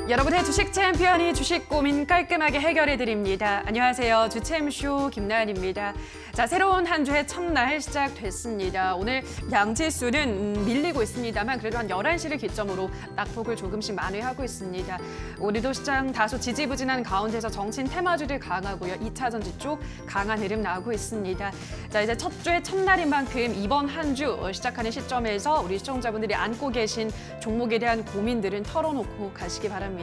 여러분의 주식 챔피언이 주식 고민 깔끔하게 해결해드립니다. 안녕하세요. 주챔쇼 김나연입니다. 자, 새로운 한 주의 첫날 시작됐습니다. 오늘 양지수는 밀리고 있습니다만 그래도 한 11시를 기점으로 낙폭을 조금씩 만회하고 있습니다. 오늘도 시장 다소 지지부진한 가운데서 정신 테마주들 강하고요. 2차 전지 쪽 강한 흐름 나오고 있습니다. 자, 이제 첫 주의 첫날인 만큼 이번 한 주 시작하는 시점에서 우리 시청자분들이 안고 계신 종목에 대한 고민들은 털어놓고 가시기 바랍니다.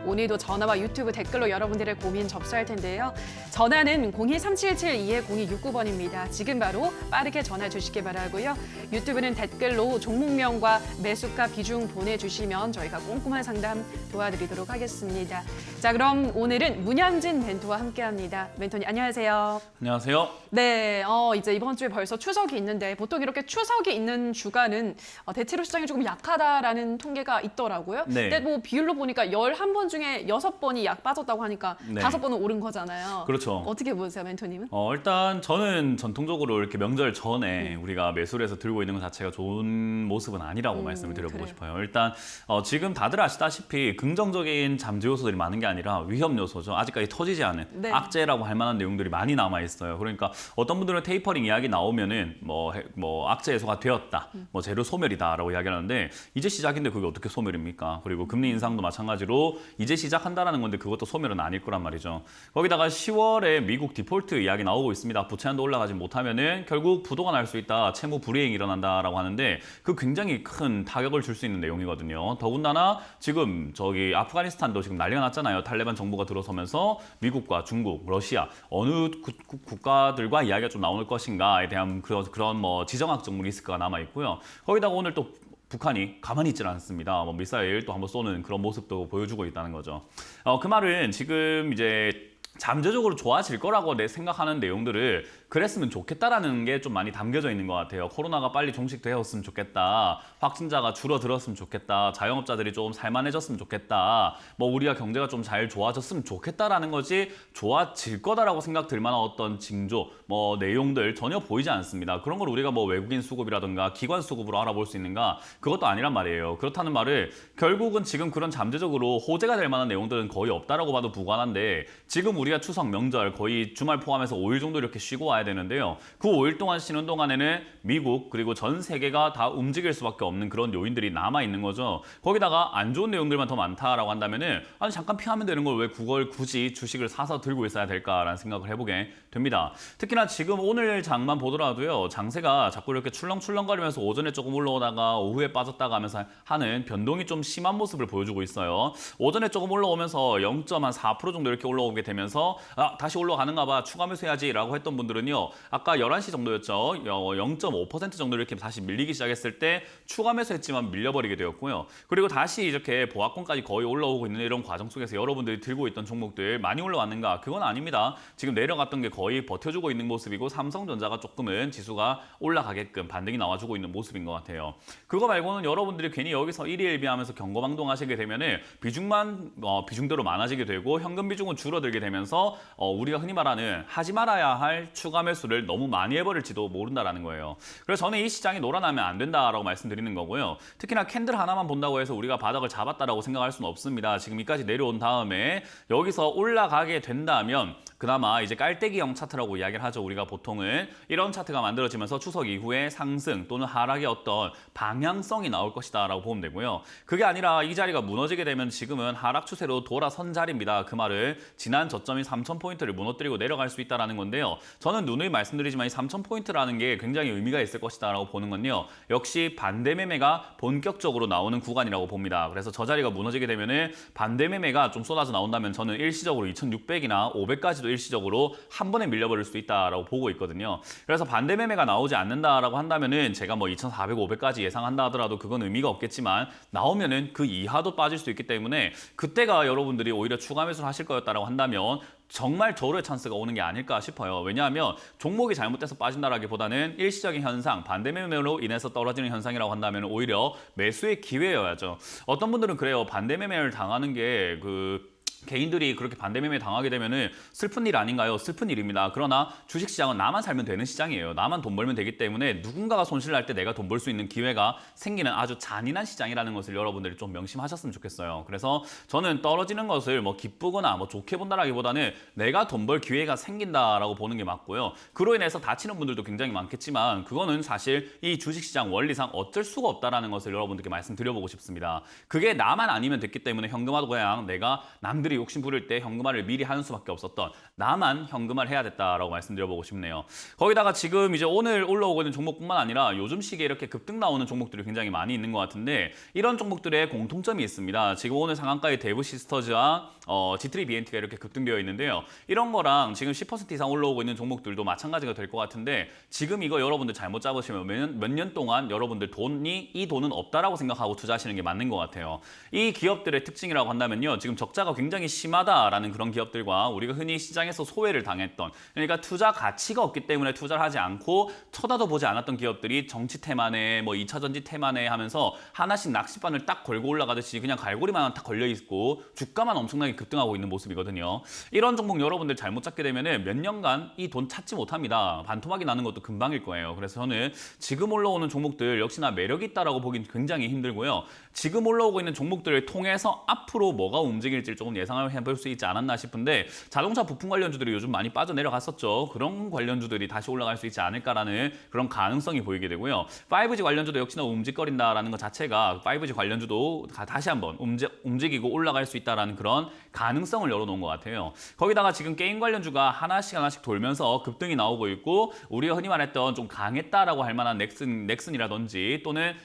오늘도 전화와 유튜브 댓글로 여러분들의 고민 접수할 텐데요. 전화는 023772-0269번입니다. 지금 바로 빠르게 전화 주시기 바라고요. 유튜브는 댓글로 종목명과 매수가 비중 보내주시면 저희가 꼼꼼한 상담 도와드리도록 하겠습니다. 자, 그럼 오늘은 문현진 멘토와 함께합니다. 멘토님 안녕하세요. 안녕하세요. 네, 이제 이번 주에 벌써 추석이 있는데 보통 이렇게 추석이 있는 주간은 대체로 시장이 조금 약하다라는 통계가 있더라고요. 네. 근데 뭐 비율로 보니까 11번 중에 6번이 약 빠졌다고 하니까 네. 5번은 오른 거잖아요. 그렇죠. 어떻게 보세요, 멘토님은? 일단 저는 전통적으로 이렇게 명절 전에 우리가 매수를 해서 들고 있는 것 자체가 좋은 모습은 아니라고 말씀을 드려보고 그래요. 싶어요. 일단 지금 다들 아시다시피 긍정적인 잠재 요소들이 많은 게 아니라 위험 요소죠. 아직까지 터지지 않은 네. 악재라고 할 만한 내용들이 많이 남아 있어요. 그러니까 어떤 분들은 테이퍼링 이야기 나오면은 뭐 악재 해소가 되었다, 뭐 재료 소멸이다라고 이야기하는데 이제 시작인데 그게 어떻게 소멸입니까? 그리고 금리 인상도 마찬가지로 이제 시작한다라는 건데 그것도 소멸은 아닐 거란 말이죠. 거기다가 10월에 미국 디폴트 이야기 나오고 있습니다. 부채 한도 올라가지 못하면은 결국 부도가 날 수 있다, 채무 불이행이 일어난다라고 하는데 그 굉장히 큰 타격을 줄 수 있는 내용이거든요. 더군다나 지금 저기 아프가니스탄도 지금 난리가 났잖아요. 탈레반 정부가 들어서면서 미국과 중국, 러시아 어느 국가들과 이야기가 좀 나올 것인가에 대한 그런 뭐 지정학적 리스크가 남아 있고요. 거기다가 오늘 또 북한이 가만히 있질 않습니다. 뭐 미사일 또 한번 쏘는 그런 모습도 보여주고 있다는 거죠. 그 말은 지금 이제 잠재적으로 좋아질 거라고 생각하는 내용들을 그랬으면 좋겠다라는 게 좀 많이 담겨져 있는 것 같아요. 코로나가 빨리 종식되었으면 좋겠다. 확진자가 줄어들었으면 좋겠다. 자영업자들이 좀 살만해졌으면 좋겠다. 뭐 우리가 경제가 좀 잘 좋아졌으면 좋겠다라는 거지 좋아질 거다라고 생각될 만한 어떤 징조, 뭐 내용들 전혀 보이지 않습니다. 그런 걸 우리가 뭐 외국인 수급이라든가 기관 수급으로 알아볼 수 있는가? 그것도 아니란 말이에요. 그렇다는 말을 결국은 지금 그런 잠재적으로 호재가 될 만한 내용들은 거의 없다라고 봐도 무관한데 지금 우리가 추석 명절 거의 주말 포함해서 5일 정도 이렇게 쉬고 와야 되는데요. 그 5일 동안 쉬는 동안에는 미국 그리고 전 세계가 다 움직일 수밖에 없는 그런 요인들이 남아 있는 거죠. 거기다가 안 좋은 내용들만 더 많다라고 한다면은 아니 잠깐 피하면 되는 걸 왜 그걸 굳이 주식을 사서 들고 있어야 될까라는 생각을 해보게 됩니다. 특히나 지금 오늘 장만 보더라도요. 장세가 자꾸 이렇게 출렁출렁거리면서 오전에 조금 올라오다가 오후에 빠졌다가 하면서 하는 변동이 좀 심한 모습을 보여주고 있어요. 오전에 조금 올라오면서 0.4% 정도 이렇게 올라오게 되면서 다시 올라가는가 봐 추가 매수해야지 라고 했던 분들은요. 아까 11시 정도였죠. 0.5% 정도 이렇게 다시 밀리기 시작했을 때 추가 매수했지만 밀려버리게 되었고요. 그리고 다시 이렇게 보합권까지 거의 올라오고 있는 이런 과정 속에서 여러분들이 들고 있던 종목들 많이 올라왔는가? 그건 아닙니다. 지금 내려갔던 게 거의 버텨주고 있는 모습이고 삼성전자가 조금은 지수가 올라가게끔 반등이 나와주고 있는 모습인 것 같아요. 그거 말고는 여러분들이 괜히 여기서 일희일비하면서 경거망동하시게 되면은 비중대로 많아지게 되고 현금 비중은 줄어들게 되면서 우리가 흔히 말하는 하지 말아야 할 추가 매수를 너무 많이 해버릴지도 모른다라는 거예요. 그래서 저는 이 시장이 놀아나면 안 된다라고 말씀드리는 거고요. 특히나 캔들 하나만 본다고 해서 우리가 바닥을 잡았다라고 생각할 수는 없습니다. 지금 여기까지 내려온 다음에 여기서 올라가게 된다면 그나마 이제 깔때기형 차트라고 이야기를 하죠. 우리가 보통은 이런 차트가 만들어지면서 추석 이후에 상승 또는 하락의 어떤 방향성이 나올 것이다 라고 보면 되고요. 그게 아니라 이 자리가 무너지게 되면 지금은 하락 추세로 돌아선 자리입니다. 그 말은 지난 저점인 3,000포인트를 무너뜨리고 내려갈 수 있다는 건데요. 저는 누누이 말씀드리지만 이 3,000포인트라는 게 굉장히 의미가 있을 것이다 라고 보는 건요. 역시 반대 매매가 본격적으로 나오는 구간이라고 봅니다. 그래서 저 자리가 무너지게 되면 반대 매매가 좀 쏟아져 나온다면 저는 일시적으로 2,600이나 500까지도 일시적으로 한 번에 밀려버릴 수도 있다라고 보고 있거든요. 그래서 반대 매매가 나오지 않는다라고 한다면은 제가 뭐 2,400, 500까지 예상한다 하더라도 그건 의미가 없겠지만 나오면은 그 이하도 빠질 수 있기 때문에 그때가 여러분들이 오히려 추가 매수를 하실 거였다라고 한다면 정말 저로의 찬스가 오는 게 아닐까 싶어요. 왜냐하면 종목이 잘못돼서 빠진다라기보다는 일시적인 현상, 반대 매매로 인해서 떨어지는 현상이라고 한다면 오히려 매수의 기회여야죠. 어떤 분들은 그래요. 반대 매매를 당하는 게 개인들이 그렇게 반대 매매 당하게 되면은 슬픈 일 아닌가요? 슬픈 일입니다. 그러나 주식시장은 나만 살면 되는 시장이에요. 나만 돈 벌면 되기 때문에 누군가가 손실 날 때 내가 돈 벌 수 있는 기회가 생기는 아주 잔인한 시장이라는 것을 여러분들이 좀 명심하셨으면 좋겠어요. 그래서 저는 떨어지는 것을 뭐 기쁘거나 뭐 좋게 본다라기보다는 내가 돈 벌 기회가 생긴다라고 보는 게 맞고요. 그로 인해서 다치는 분들도 굉장히 많겠지만 그거는 사실 이 주식시장 원리상 어쩔 수가 없다라는 것을 여러분들께 말씀드려보고 싶습니다. 그게 나만 아니면 됐기 때문에 현금화도 그냥 내가 남들이 욕심 부릴 때 현금화를 미리 하는 수밖에 없었던 나만 현금화를 해야 됐다라고 말씀드려보고 싶네요. 거기다가 지금 이제 오늘 올라오고 있는 종목뿐만 아니라 요즘 시기에 이렇게 급등 나오는 종목들이 굉장히 많이 있는 것 같은데 이런 종목들의 공통점이 있습니다. 지금 오늘 상한가의 대부 시스터즈와 G3 BNT가 이렇게 급등되어 있는데요. 이런 거랑 지금 10% 이상 올라오고 있는 종목들도 마찬가지가 될 것 같은데 지금 이거 여러분들 잘못 잡으시면 몇 년 동안 여러분들 이 돈은 없다라고 생각하고 투자하시는 게 맞는 것 같아요. 이 기업들의 특징이라고 한다면요. 지금 적자가 굉장히 심하다라는 그런 기업들과 우리가 흔히 시장에서 소외를 당했던 그러니까 투자 가치가 없기 때문에 투자를 하지 않고 쳐다도 보지 않았던 기업들이 정치 테마네 뭐 2차 전지 테마네 하면서 하나씩 낚싯바늘 딱 걸고 올라가듯이 그냥 갈고리만 딱 걸려 있고 주가만 엄청나게 급등하고 있는 모습이거든요. 이런 종목 여러분들 잘못 잡게 되면은 몇 년간 이 돈 찾지 못합니다. 반토막이 나는 것도 금방일 거예요. 그래서 저는 지금 올라오는 종목들 역시나 매력이 있다라고 보긴 굉장히 힘들고요. 지금 올라오고 있는 종목들을 통해서 앞으로 뭐가 움직일지 조금 예상을 해볼 수 있지 않았나 싶은데 자동차 부품 관련주들이 요즘 많이 빠져내려갔었죠. 그런 관련주들이 다시 올라갈 수 있지 않을까라는 그런 가능성이 보이게 되고요. 5G 관련주도 역시나 움직거린다라는 것 자체가 5G 관련주도 다시 한번 움직이고 올라갈 수 있다라는 그런 가능성을 열어놓은 것 같아요. 거기다가 지금 게임 관련주가 하나씩 돌면서 급등이 나오고 있고 우리가 흔히 말했던 좀 강했다라고 할 만한 넥슨이라든지 또는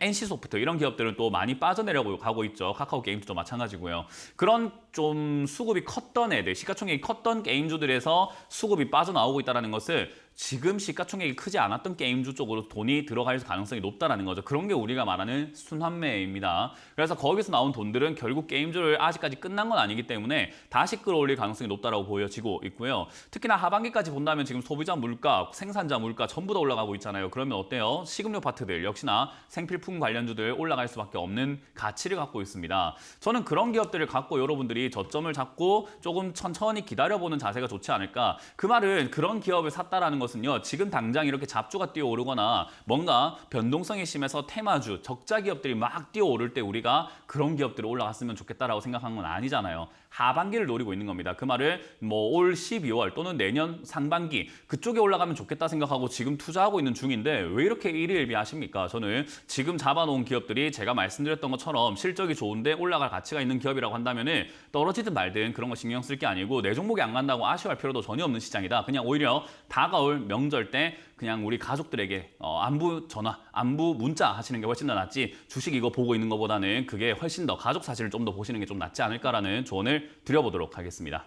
NC소프트 이런 기업들은 또 많이 빠져내려고 가고 있죠. 카카오 게임즈도 마찬가지고요. 그런 좀 수급이 컸던 애들, 시가총액이 컸던 게임주들에서 수급이 빠져나오고 있다는 것을 지금 시가총액이 크지 않았던 게임주 쪽으로 돈이 들어갈 가능성이 높다는 거죠. 그런 게 우리가 말하는 순환매입니다. 그래서 거기서 나온 돈들은 결국 게임주를 아직까지 끝난 건 아니기 때문에 다시 끌어올릴 가능성이 높다고 보여지고 있고요. 특히나 하반기까지 본다면 지금 소비자 물가, 생산자 물가 전부 다 올라가고 있잖아요. 그러면 어때요? 식음료 파트들 역시나 생필품 관련주들 올라갈 수밖에 없는 가치를 갖고 있습니다. 저는 그런 기업들을 갖고 여러분들이 저점을 잡고 조금 천천히 기다려보는 자세가 좋지 않을까. 그 말은 그런 기업을 샀다라는 것은요. 지금 당장 이렇게 잡주가 뛰어오르거나 뭔가 변동성이 심해서 테마주, 적자 기업들이 막 뛰어오를 때 우리가 그런 기업들이 올라갔으면 좋겠다라고 생각한 건 아니잖아요. 하반기를 노리고 있는 겁니다. 그 말을 뭐 올 12월 또는 내년 상반기 그쪽에 올라가면 좋겠다 생각하고 지금 투자하고 있는 중인데 왜 이렇게 일희일비하십니까? 저는 지금 잡아놓은 기업들이 제가 말씀드렸던 것처럼 실적이 좋은데 올라갈 가치가 있는 기업이라고 한다면은 떨어지든 말든 그런 거 신경 쓸 게 아니고 내 종목이 안 간다고 아쉬워할 필요도 전혀 없는 시장이다. 그냥 오히려 다가올 명절 때 그냥 우리 가족들에게 안부 전화, 안부 문자 하시는 게 훨씬 더 낫지 주식 이거 보고 있는 것보다는 그게 훨씬 더 가족 사실을 좀 더 보시는 게 좀 낫지 않을까라는 조언을 드려보도록 하겠습니다.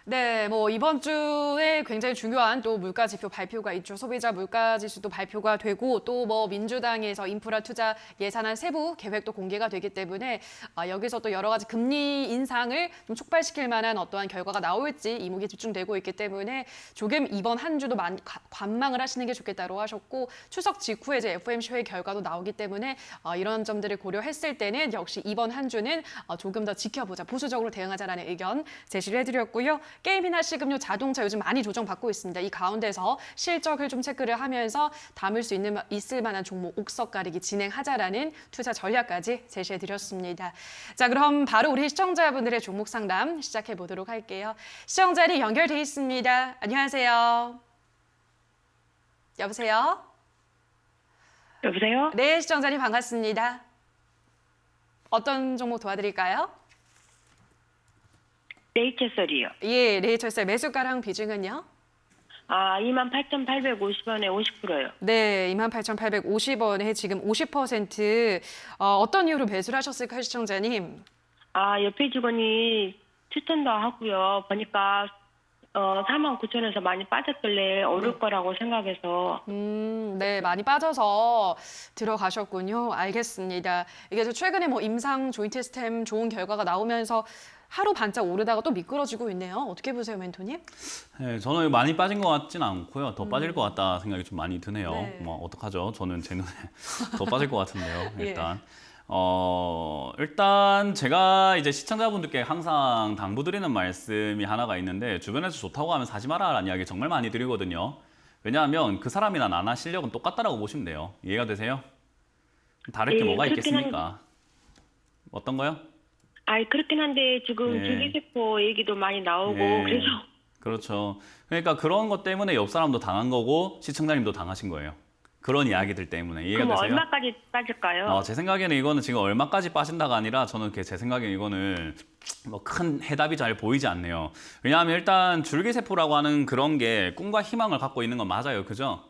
네, 뭐 이번 주에 굉장히 중요한 또 물가 지표 발표가 있죠. 소비자 물가 지수도 발표가 되고 또 뭐 민주당에서 인프라 투자 예산안 세부 계획도 공개가 되기 때문에 여기서 또 여러 가지 금리 인상을 좀 촉발시킬 만한 어떠한 결과가 나올지 이목이 집중되고 있기 때문에 조금 이번 한 주도 관망을 하시는 게 좋겠다고 하셨고 추석 직후에 이제 FOMC 회의 결과도 나오기 때문에 이런 점들을 고려했을 때는 역시 이번 한 주는 조금 더 지켜보자, 보수적으로 대응하자라는 의견 제시를 해드렸고요. 게임이나 식음료, 자동차 요즘 많이 조정받고 있습니다. 이 가운데서 실적을 좀 체크를 하면서 담을 수 있을 만한 종목 옥석 가리기 진행하자라는 투자 전략까지 제시해드렸습니다. 자, 그럼 바로 우리 시청자분들의 종목 상담 시작해 보도록 할게요. 시청자님 연결돼 있습니다. 안녕하세요. 여보세요? 여보세요? 네, 시청자님 반갑습니다. 어떤 종목 도와드릴까요? 레이첼설이요. 예, 레이철셀 매수가랑 비중은요? 28,850원에 50%요. 네, 28,850원에 지금 50% 어떤 이유로 매수를 하셨을까요, 시청자님? 옆에 직원이 추천도 하고요. 보니까 49,000원에서 많이 빠졌길래 오를 거라고 생각해서. 네, 많이 빠져서 들어가셨군요. 알겠습니다. 이게 최근에 뭐 임상 조인트 스템 좋은 결과가 나오면서 하루 반짝 오르다가 또 미끄러지고 있네요. 어떻게 보세요, 멘토님? 네, 저는 많이 빠진 것 같지는 않고요. 더 빠질 것 같다 생각이 좀 많이 드네요. 네. 뭐 어떡하죠? 저는 제 눈에 더 빠질 것 같은데요. 예. 일단 일단 제가 이제 시청자분들께 항상 당부드리는 말씀이 하나가 있는데 주변에서 좋다고 하면 사지 마라라는 이야기 정말 많이 드리거든요. 왜냐하면 그 사람이나 나나 실력은 똑같다라고 보시면 돼요. 이해가 되세요? 다를 게 예, 뭐가 그렇긴 있겠습니까? 어떤 거요? 그렇긴 한데 지금 예. 줄기세포 얘기도 많이 나오고 예. 그래서 그렇죠. 그러니까 그런 것 때문에 옆 사람도 당한 거고 시청자님도 당하신 거예요. 그런 이야기들 때문에 이해가 그럼 되세요? 얼마까지 빠질까요? 제 생각에는 이거는 지금 얼마까지 빠진다가 아니라 저는 제 생각에는 이거는 뭐 큰 해답이 잘 보이지 않네요. 왜냐하면 일단 줄기세포라고 하는 그런 게 꿈과 희망을 갖고 있는 건 맞아요. 그죠?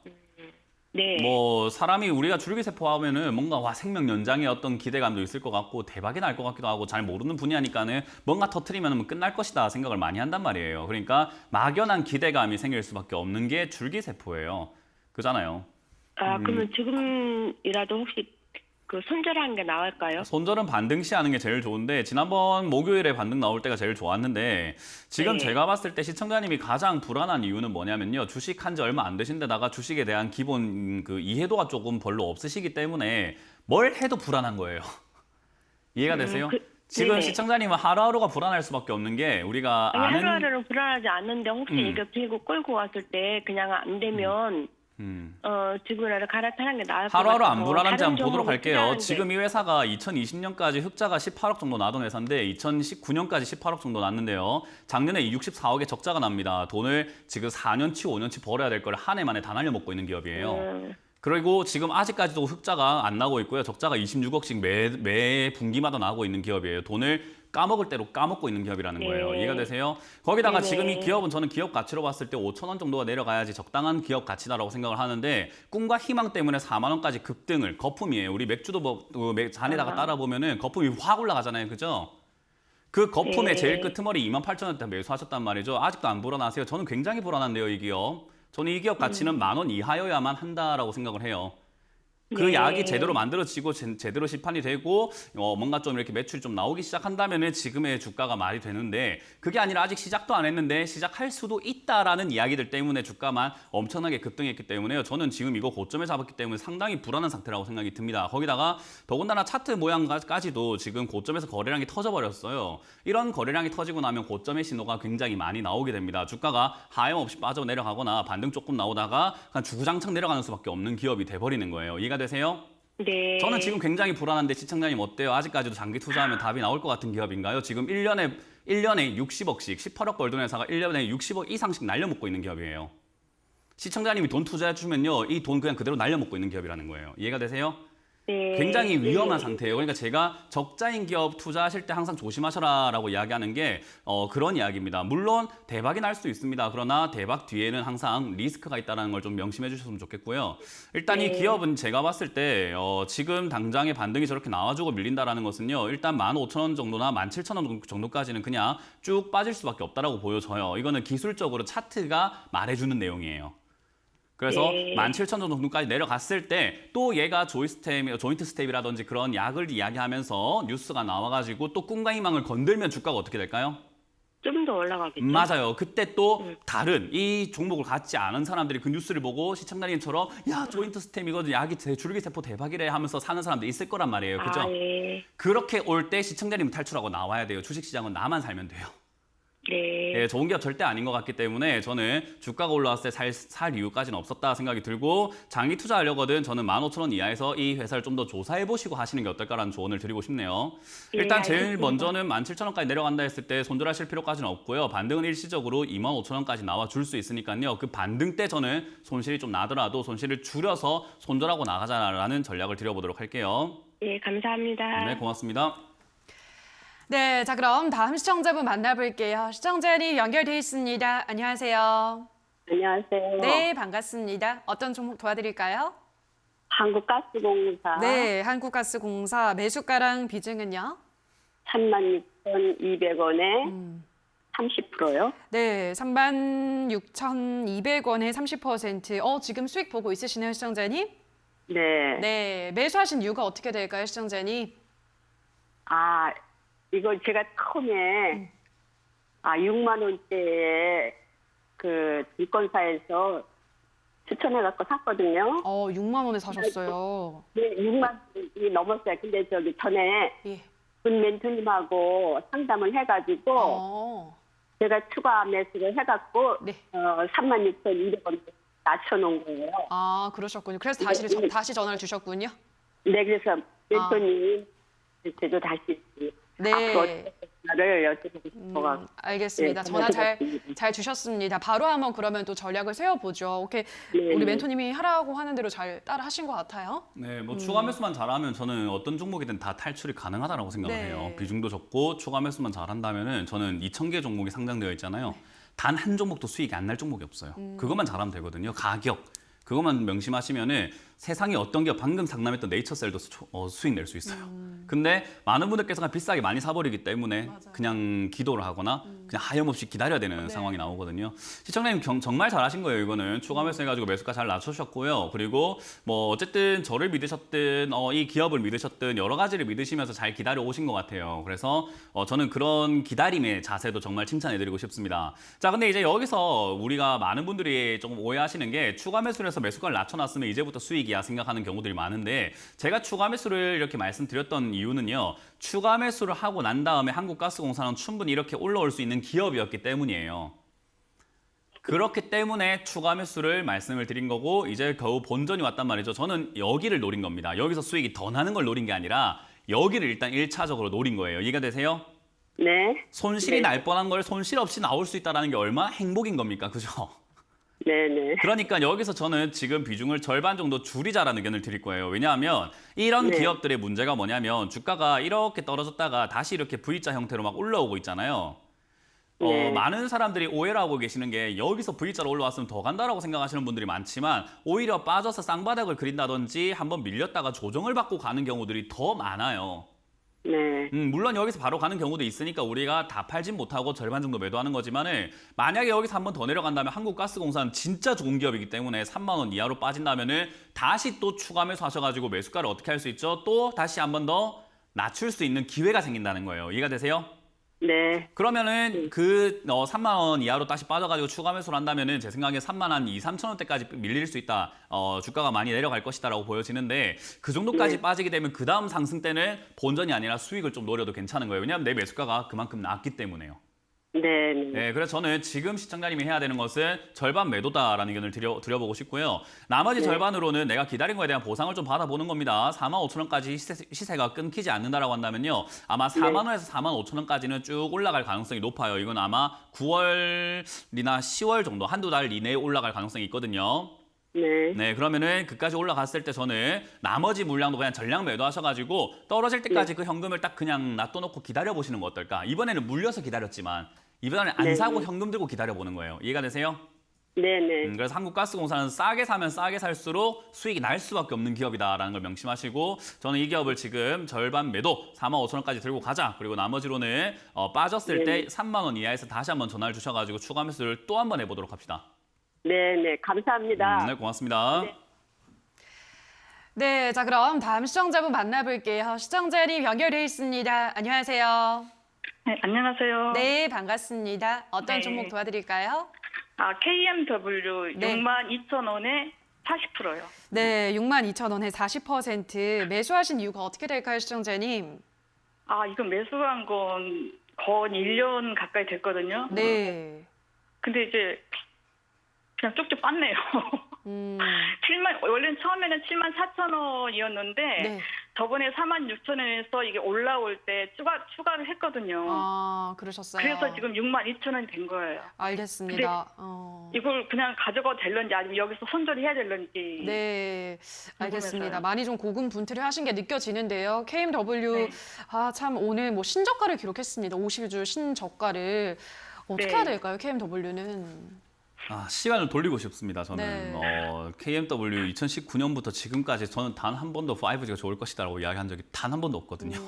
네. 뭐 사람이 우리가 줄기세포 하면은 뭔가 와 생명 연장의 어떤 기대감도 있을 것 같고 대박이 날 것 같기도 하고 잘 모르는 분야니까는 뭔가 터트리면 끝날 것이다 생각을 많이 한단 말이에요. 그러니까 막연한 기대감이 생길 수밖에 없는 게 줄기세포예요. 그잖아요. 그러면 지금이라도 혹시 그 손절하는 게 나을까요? 손절은 반등 시 하는 게 제일 좋은데 지난번 목요일에 반등 나올 때가 제일 좋았는데 지금 네. 제가 봤을 때 시청자님이 가장 불안한 이유는 뭐냐면요. 주식한 지 얼마 안 되신 데다가 주식에 대한 기본 그 이해도가 조금 별로 없으시기 때문에 뭘 해도 불안한 거예요. 이해가 되세요? 지금 네네. 시청자님은 하루하루가 불안할 수밖에 없는 게 우리가 아니, 아는 하루하루는 불안하지 않는데 혹시 이게 들고 끌고 왔을 때 그냥 안 되면 지금이라도 갈아타는 게 나을 것 같아서 하루하루 안 불안한지 다른 한번 보도록 종목을 할게요. 투자하는 게- 지금 이 회사가 2020년까지 흑자가 18억 정도 나던 회사인데 2019년까지 18억 정도 났는데요. 작년에 64억의 적자가 납니다. 돈을 지금 4년치, 5년치 벌어야 될 걸 한 해 만에 다 날려먹고 있는 기업이에요. 그리고 지금 아직까지도 흑자가 안 나고 있고요. 적자가 26억씩 매 분기마다 나고 있는 기업이에요. 돈을 까먹을 대로 까먹고 있는 기업이라는 거예요. 네. 이해가 되세요? 거기다가 네네. 지금 이 기업은 저는 기업 가치로 봤을 때 5천 원 정도가 내려가야지 적당한 기업 가치다라고 생각을 하는데 꿈과 희망 때문에 4만 원까지 급등을 거품이에요. 우리 맥주도 잔에다가 따라 보면은 거품이 확 올라가잖아요. 그죠? 그 거품의 네. 제일 끄트머리 28,000원대 매수하셨단 말이죠. 아직도 안 불어나세요? 저는 굉장히 불안한데요, 이 기업. 저는 이 기업 가치는 10,000원 이하여야만 한다라고 생각을 해요. 그 네. 약이 제대로 만들어지고 제대로 시판이 되고 뭔가 좀 이렇게 매출이 좀 나오기 시작한다면은 지금의 주가가 말이 되는데 그게 아니라 아직 시작도 안 했는데 시작할 수도 있다라는 이야기들 때문에 주가만 엄청나게 급등했기 때문에요. 저는 지금 이거 고점에 잡았기 때문에 상당히 불안한 상태라고 생각이 듭니다. 거기다가 더군다나 차트 모양까지도 지금 고점에서 거래량이 터져버렸어요. 이런 거래량이 터지고 나면 고점의 신호가 굉장히 많이 나오게 됩니다. 주가가 하염없이 빠져내려가거나 반등 조금 나오다가 그냥 주구장창 내려가는 수밖에 없는 기업이 돼버리는 거예요. 이해가 되세요? 네. 저는 지금 굉장히 불안한데 시청자님 어때요? 아직까지도 장기 투자하면 답이 나올 것 같은 기업인가요? 지금 1년에 60억씩 18억 벌던 회사가 1년에 60억 이상씩 날려먹고 있는 기업이에요. 시청자님이 돈 투자해 주면요. 이 돈 그냥 그대로 날려먹고 있는 기업이라는 거예요. 이해가 되세요? 네. 굉장히 위험한 네. 상태예요. 그러니까 제가 적자인 기업 투자하실 때 항상 조심하셔라라고 이야기하는 게 그런 이야기입니다. 물론 대박이 날 수도 있습니다. 그러나 대박 뒤에는 항상 리스크가 있다는 걸 좀 명심해 주셨으면 좋겠고요. 일단 이 네. 기업은 제가 봤을 때 지금 당장의 반등이 저렇게 나와주고 밀린다라는 것은요. 일단 15,000원 정도나 17,000원 정도까지는 그냥 쭉 빠질 수밖에 없다라고 보여져요. 이거는 기술적으로 차트가 말해주는 내용이에요. 그래서 네. 17,000원 정도까지 내려갔을 때 또 얘가 조인트 스텝이라든지 그런 약을 이야기하면서 뉴스가 나와가지고 또 꿈과 희망을 건들면 주가가 어떻게 될까요? 좀 더 올라가겠죠. 맞아요. 그때 또 다른 이 종목을 갖지 않은 사람들이 그 뉴스를 보고 시청자님처럼 야 조인트 스텝이거든 약이 줄기세포 대박이래 하면서 사는 사람들이 있을 거란 말이에요. 그죠? 예. 그렇게 올 때 시청자님 탈출하고 나와야 돼요. 주식시장은 나만 살면 돼요. 네. 예, 좋은 기업 절대 아닌 것 같기 때문에 저는 주가가 올라왔을 때 살 이유까지는 없었다 생각이 들고 장기 투자하려거든 저는 15,000원 이하에서 이 회사를 좀 더 조사해 보시고 하시는 게 어떨까라는 조언을 드리고 싶네요. 예, 일단 제일 알겠습니다. 먼저는 17,000원까지 내려간다 했을 때 손절하실 필요까지는 없고요. 반등은 일시적으로 25,000원까지 나와 줄 수 있으니까요. 그 반등 때 저는 손실이 좀 나더라도 손실을 줄여서 손절하고 나가자라는 전략을 드려보도록 할게요. 예, 감사합니다. 네, 고맙습니다. 네, 자 그럼 다음 시청자분 만나볼게요. 시청자님 연결돼 있습니다. 안녕하세요. 안녕하세요. 네, 반갑습니다. 어떤 종목 도와드릴까요? 한국가스공사 네, 한국가스공사 매수가랑 비중은요? 36,200원에 30%요. 네, 36,200원에 30%. 지금 수익 보고 있으시네요, 시청자님? 네. 네, 매수하신 이유가 어떻게 될까요, 시청자님? 이걸 제가 처음에 6만 원대에 그 증권사에서 추천해갖고 샀거든요. 6만 원에 사셨어요. 네, 6만 원이 넘었어요. 근데 저기 전에 예. 군 멘토님하고 상담을 해가지고 제가 추가 매수를 해갖고 네. 36,200원 낮춰놓은 거예요. 아, 그러셨군요. 그래서 다시 전화를 주셨군요. 네, 그래서 멘토님 저도 다시 네. 를 여쭤보고 싶어가지고. 알겠습니다. 네, 전화 잘 전화드렸습니다. 주셨습니다. 바로 한번 그러면 또 전략을 세워보죠. 오케이. 네, 우리 네. 멘토님이 하라고 하는 대로 잘 따라 하신 것 같아요. 네, 뭐 추가 매수만 잘하면 저는 어떤 종목이든 다 탈출이 가능하다고 생각을 네. 해요. 비중도 적고 추가 매수만 잘한다면은 저는 2,000개 종목이 상장되어 있잖아요. 단 한 종목도 수익이 안 날 종목이 없어요. 그것만 잘하면 되거든요. 가격 그것만 명심하시면은 세상에 어떤 게 방금 상담했던 네이처셀도 수익 낼 수 있어요. 근데 많은 분들께서 그냥 비싸게 많이 사버리기 때문에 맞아요. 그냥 기도를 하거나 그냥 하염없이 기다려야 되는 네. 상황이 나오거든요. 시청자님 정말 잘하신 거예요. 이거는 추가 매수 해가지고 매수가 잘 낮추셨고요. 그리고 뭐 어쨌든 저를 믿으셨든 이 기업을 믿으셨든 여러 가지를 믿으시면서 잘 기다려 오신 것 같아요. 그래서 저는 그런 기다림의 자세도 정말 칭찬해드리고 싶습니다. 자, 근데 이제 여기서 우리가 많은 분들이 조금 오해하시는 게 추가 매수를 해서 매수가를 낮춰놨으면 이제부터 수익이야 생각하는 경우들이 많은데 제가 추가 매수를 이렇게 말씀드렸던 이유는요. 추가 매수를 하고 난 다음에 한국가스공사는 충분히 이렇게 올라올 수 있는 기업이었기 때문이에요. 그렇기 때문에 추가 매수를 말씀을 드린 거고 이제 겨우 본전이 왔단 말이죠. 저는 여기를 노린 겁니다. 여기서 수익이 더 나는 걸 노린 게 아니라 여기를 일단 1차적으로 노린 거예요. 이해가 되세요? 네. 손실이 네. 날 뻔한 걸 손실 없이 나올 수 있다는 게 얼마나 행복인 겁니까? 그죠? 네네. 그러니까 여기서 저는 지금 비중을 절반 정도 줄이자라는 의견을 드릴 거예요. 왜냐하면 이런 네. 기업들의 문제가 뭐냐면 주가가 이렇게 떨어졌다가 다시 이렇게 V자 형태로 막 올라오고 있잖아요. 네. 많은 사람들이 오해를 하고 계시는 게 여기서 V자로 올라왔으면 더 간다라고 생각하시는 분들이 많지만 오히려 빠져서 쌍바닥을 그린다든지 한번 밀렸다가 조정을 받고 가는 경우들이 더 많아요. 네. 물론 여기서 바로 가는 경우도 있으니까 우리가 다 팔진 못하고 절반 정도 매도하는 거지만은 만약에 여기서 한 번 더 내려간다면 한국가스공사는 진짜 좋은 기업이기 때문에 3만 원 이하로 빠진다면은 다시 또 추가 매수하셔가지고 매수가를 어떻게 할 수 있죠? 또 다시 한 번 더 낮출 수 있는 기회가 생긴다는 거예요. 이해가 되세요? 네. 그러면은 그 3만 원 이하로 다시 빠져가지고 추가 매수를 한다면은 제 생각에 3만 한 2, 3천 원대까지 밀릴 수 있다. 주가가 많이 내려갈 것이다라고 보여지는데 그 정도까지 빠지게 되면 그 다음 상승 때는 본전이 아니라 수익을 좀 노려도 괜찮은 거예요. 왜냐하면 내 매수가가 그만큼 낮기 때문에요. 네. 네, 그래서 저는 지금 시청자님이 해야 되는 것은 절반 매도다라는 의견을 드려보고 싶고요. 나머지 절반으로는 내가 기다린 거에 대한 보상을 좀 받아보는 겁니다. 4만 5천 원까지 시세가 끊기지 않는다라고 한다면요. 아마 4만 원에서 4만 5천 원까지는 쭉 올라갈 가능성이 높아요. 이건 아마 9월이나 10월 정도 한두 달 이내에 올라갈 가능성이 있거든요. 네. 네, 그러면은 그까지 올라갔을 때 저는 나머지 물량도 그냥 전량 매도하셔가지고 떨어질 때까지 그 현금을 딱 그냥 놔둬놓고 기다려보시는 거 어떨까? 이번에는 물려서 기다렸지만 이번에는 안 네. 사고 현금 들고 기다려보는 거예요. 이해가 되세요? 네네. 그래서 한국가스공사는 싸게 사면 싸게 살수록 수익이 날 수밖에 없는 기업이다라는 걸 명심하시고 저는 이 기업을 지금 절반 매도 4만 5천 원까지 들고 가자. 그리고 나머지로는 빠졌을 때 3만 원 이하에서 다시 한번 전화를 주셔가지고 추가 매수를 또 한번 해보도록 합시다. 네네. 감사합니다. 네, 고맙습니다. 네. 네, 자 그럼 다음 시청자분 만나볼게요. 시청자님 연결돼 있습니다. 안녕하세요. 네, 안녕하세요. 네, 반갑습니다. 어떤 네. 종목 도와드릴까요? KMW 네. 62,000원에 40%요. 네, 62,000원에 40% 매수하신 이유가 어떻게 될까요, 시청자님? 이거 매수한 건 거의 1년 가까이 됐거든요. 네. 근데 이제 그냥 쭉쭉 빻네요. 원래는 처음에는 74,000원이었는데 네. 저번에 46,000원에서 이게 올라올 때 추가를 했거든요. 그러셨어요. 그래서 지금 62,000원이 된 거예요. 알겠습니다. 이걸 그냥 가져가도 될런지 아니면 여기서 손절해야 될런지. 네, 알겠습니다. 궁금해서요. 많이 좀 고군분투를 하신 게 느껴지는데요. KMW, 네. 참 오늘 뭐 신저가를 기록했습니다. 50주 신저가를. 어떻게 네. 해야 될까요, KMW는? 시간을 돌리고 싶습니다. 저는 네. KMW 2019년부터 지금까지 저는 단 한 번도 5G가 좋을 것이다라고 이야기한 적이 단 한 번도 없거든요.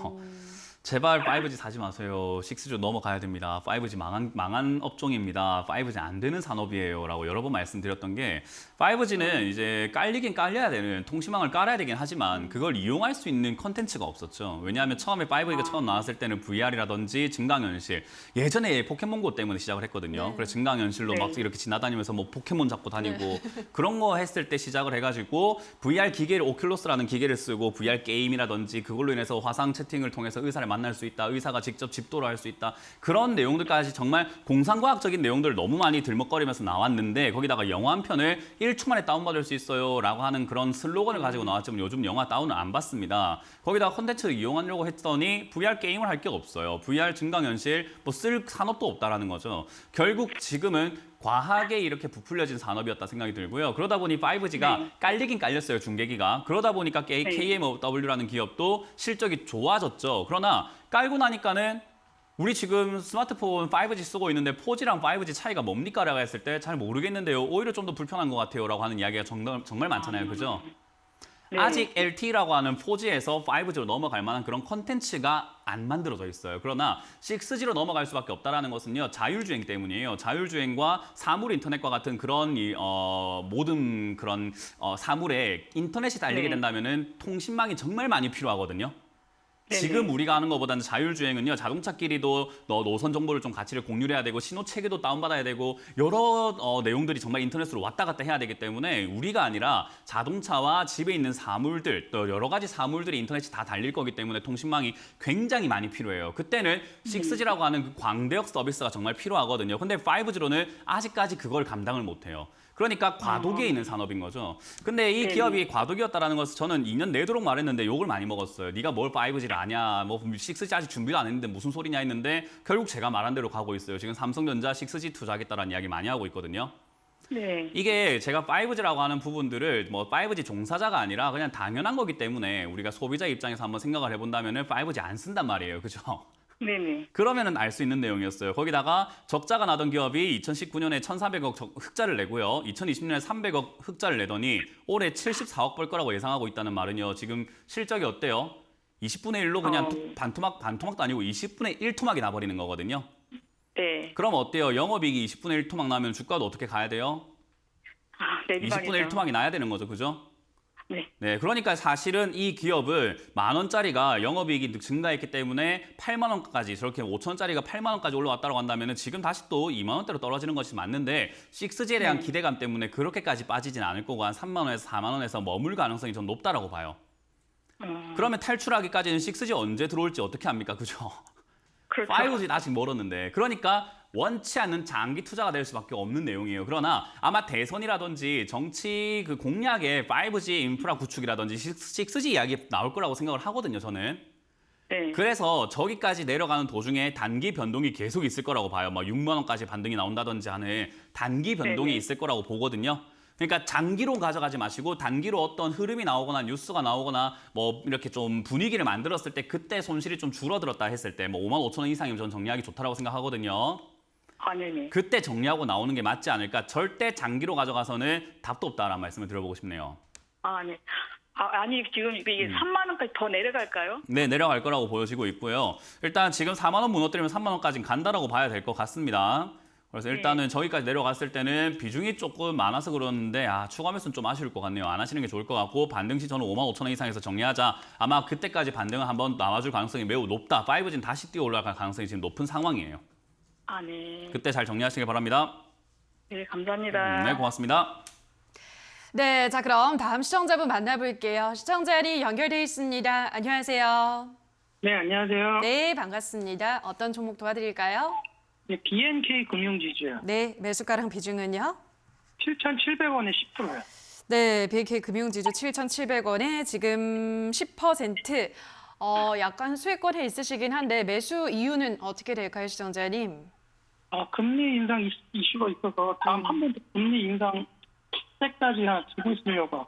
제발 5G 사지 마세요. 6G 넘어가야 됩니다. 5G 망한 업종입니다. 5G 안 되는 산업이에요. 라고 여러 번 말씀드렸던 게 5G는 이제 깔리긴 깔려야 되는 통신망을 깔아야 되긴 하지만 그걸 이용할 수 있는 컨텐츠가 없었죠. 왜냐하면 처음에 5G가 처음 나왔을 때는 VR이라든지 증강현실 예전에 포켓몬고 때문에 시작을 했거든요. 그래서 증강현실로 막 이렇게 지나다니면서 뭐 포켓몬 잡고 다니고 그런 거 했을 때 시작을 해가지고 VR 기계를 오큘러스라는 기계를 쓰고 VR 게임이라든지 그걸로 인해서 화상 채팅을 통해서 의사를 만날 수 있다. 의사가 직접 집도를 할 수 있다. 그런 내용들까지 정말 공상과학적인 내용들을 너무 많이 들먹거리면서 나왔는데 거기다가 영화 한 편을 1초 만에 다운받을 수 있어요 라고 하는 그런 슬로건을 가지고 나왔지만 요즘 영화 다운을 안 받습니다. 거기다가 콘텐츠를 이용하려고 했더니 VR 게임을 할 게 없어요. VR 증강현실 뭐 쓸 산업도 없다라는 거죠. 결국 지금은 과하게 이렇게 부풀려진 산업이었다 생각이 들고요. 그러다 보니 5G가 깔리긴 깔렸어요, 중계기가. 그러다 보니까 KMW라는 기업도 실적이 좋아졌죠. 그러나 깔고 나니까는 우리 지금 스마트폰 5G 쓰고 있는데 4G랑 5G 차이가 뭡니까? 라고 했을 때 잘 모르겠는데요. 오히려 좀 더 불편한 것 같아요. 라고 하는 이야기가 정말 많잖아요. 그죠? 네. 아직 LTE라고 하는 4G에서 5G로 넘어갈 만한 그런 컨텐츠가 안 만들어져 있어요. 그러나 6G로 넘어갈 수밖에 없다는 것은요. 자율주행 때문이에요. 자율주행과 사물 인터넷과 같은 그런 모든 그런 사물에 인터넷이 달리게 된다면은 통신망이 정말 많이 필요하거든요. 지금 우리가 하는 것보다는 자율주행은요. 자동차끼리도 노선 정보를 좀 가치를 공유를 해야 되고 신호 체계도 다운받아야 되고 여러 내용들이 정말 인터넷으로 왔다 갔다 해야 되기 때문에 우리가 아니라 자동차와 집에 있는 사물들 또 여러 가지 사물들이 인터넷이 다 달릴 거기 때문에 통신망이 굉장히 많이 필요해요. 그때는 6G라고 하는 그 광대역 서비스가 정말 필요하거든요. 근데 5G로는 아직까지 그걸 감당을 못해요. 그러니까 과도기에 있는 산업인 거죠. 근데 이 기업이 과도기였다라는 것을 저는 2년 내도록 말했는데 욕을 많이 먹었어요. 네가 뭘 5G를 아냐, 뭐 6G 아직 준비도 안 했는데 무슨 소리냐 했는데 결국 제가 말한 대로 가고 있어요. 지금 삼성전자 6G 투자하겠다라는 이야기 많이 하고 있거든요. 네. 이게 제가 5G라고 하는 부분들을 뭐 5G 종사자가 아니라 그냥 당연한 거기 때문에 우리가 소비자 입장에서 한번 생각을 해본다면은 5G 안 쓴단 말이에요. 그죠? 네네. 그러면은 알 수 있는 내용이었어요. 거기다가 적자가 나던 기업이 2019년에 1,400억 흑자를 내고요. 2020년에 300억 흑자를 내더니 올해 74억 벌 거라고 예상하고 있다는 말은요. 지금 실적이 어때요? 20분의 1로 그냥 반토막도 아니고 20분의 1 토막이 나버리는 거거든요. 네. 그럼 어때요? 영업이익이 20분의 1 토막 나면 주가도 어떻게 가야 돼요? 네. 20분의 1 토막이 나야 되는 거죠. 그죠? 네. 그러니까 사실은 이 기업을 10,000원짜리가 영업이익이 증가했기 때문에 8만 원까지 저렇게 5,000원짜리가 8만 원까지 올라왔다고 한다면 지금 다시 또 2만 원대로 떨어지는 것이 맞는데 6G에 대한 기대감 때문에 그렇게까지 빠지진 않을 거고 한 3만 원에서 4만 원에서 머물 가능성이 좀 높다라고 봐요. 그러면 탈출하기까지는 6G 언제 들어올지 어떻게 합니까? 그죠? 그렇죠. 5G는 아직 멀었는데 그러니까 원치 않는 장기 투자가 될 수밖에 없는 내용이에요. 그러나 아마 대선이라든지 정치 그 공약에 5G 인프라 구축이라든지 6G 이야기 나올 거라고 생각을 하거든요. 저는. 네. 그래서 저기까지 내려가는 도중에 단기 변동이 계속 있을 거라고 봐요. 뭐 6만 원까지 반등이 나온다든지 하는 단기 변동이 있을 거라고 보거든요. 그러니까 장기로 가져가지 마시고 단기로 어떤 흐름이 나오거나 뉴스가 나오거나 뭐 이렇게 좀 분위기를 만들었을 때 그때 손실이 좀 줄어들었다 했을 때 뭐 5만 5천 원 이상이면 저는 정리하기 좋다라고 생각하거든요. 네네. 그때 정리하고 나오는 게 맞지 않을까. 절대 장기로 가져가서는 답도 없다라는 말씀을 드려보고 싶네요. 네. 아니 지금 이게 3만 원까지 더 내려갈까요? 네, 내려갈 거라고 보여지고 있고요. 일단 지금 4만 원 무너뜨리면 3만 원까지는 간다라고 봐야 될 것 같습니다. 그래서 일단은 저기까지 내려갔을 때는 비중이 조금 많아서 그러는데 추가 매수는 좀 아쉬울 것 같네요. 안 하시는 게 좋을 것 같고 반등 시 저는 5만 5천 원 이상에서 정리하자. 아마 그때까지 반등은 한번 나와줄 가능성이 매우 높다. 5G는 다시 뛰어 올라갈 가능성이 지금 높은 상황이에요. 네. 그때 잘 정리하시길 바랍니다. 네, 감사합니다. 네, 고맙습니다. 네, 자 그럼 다음 시청자분 만나볼게요. 시청자님 연결돼 있습니다. 안녕하세요. 네, 안녕하세요. 네, 반갑습니다. 어떤 종목 도와드릴까요? 네, BNK 금융지주요. 네, 매수가랑 비중은요? 7,700원에 10%요. 네, BNK 금융지주 7,700원에 지금 10%. 약간 수익권에 있으시긴 한데 매수 이유는 어떻게 될까요, 시청자님? 금리 인상 이슈가 있어서 다음 한 번 더 금리 인상 때까지 두고 있으려고.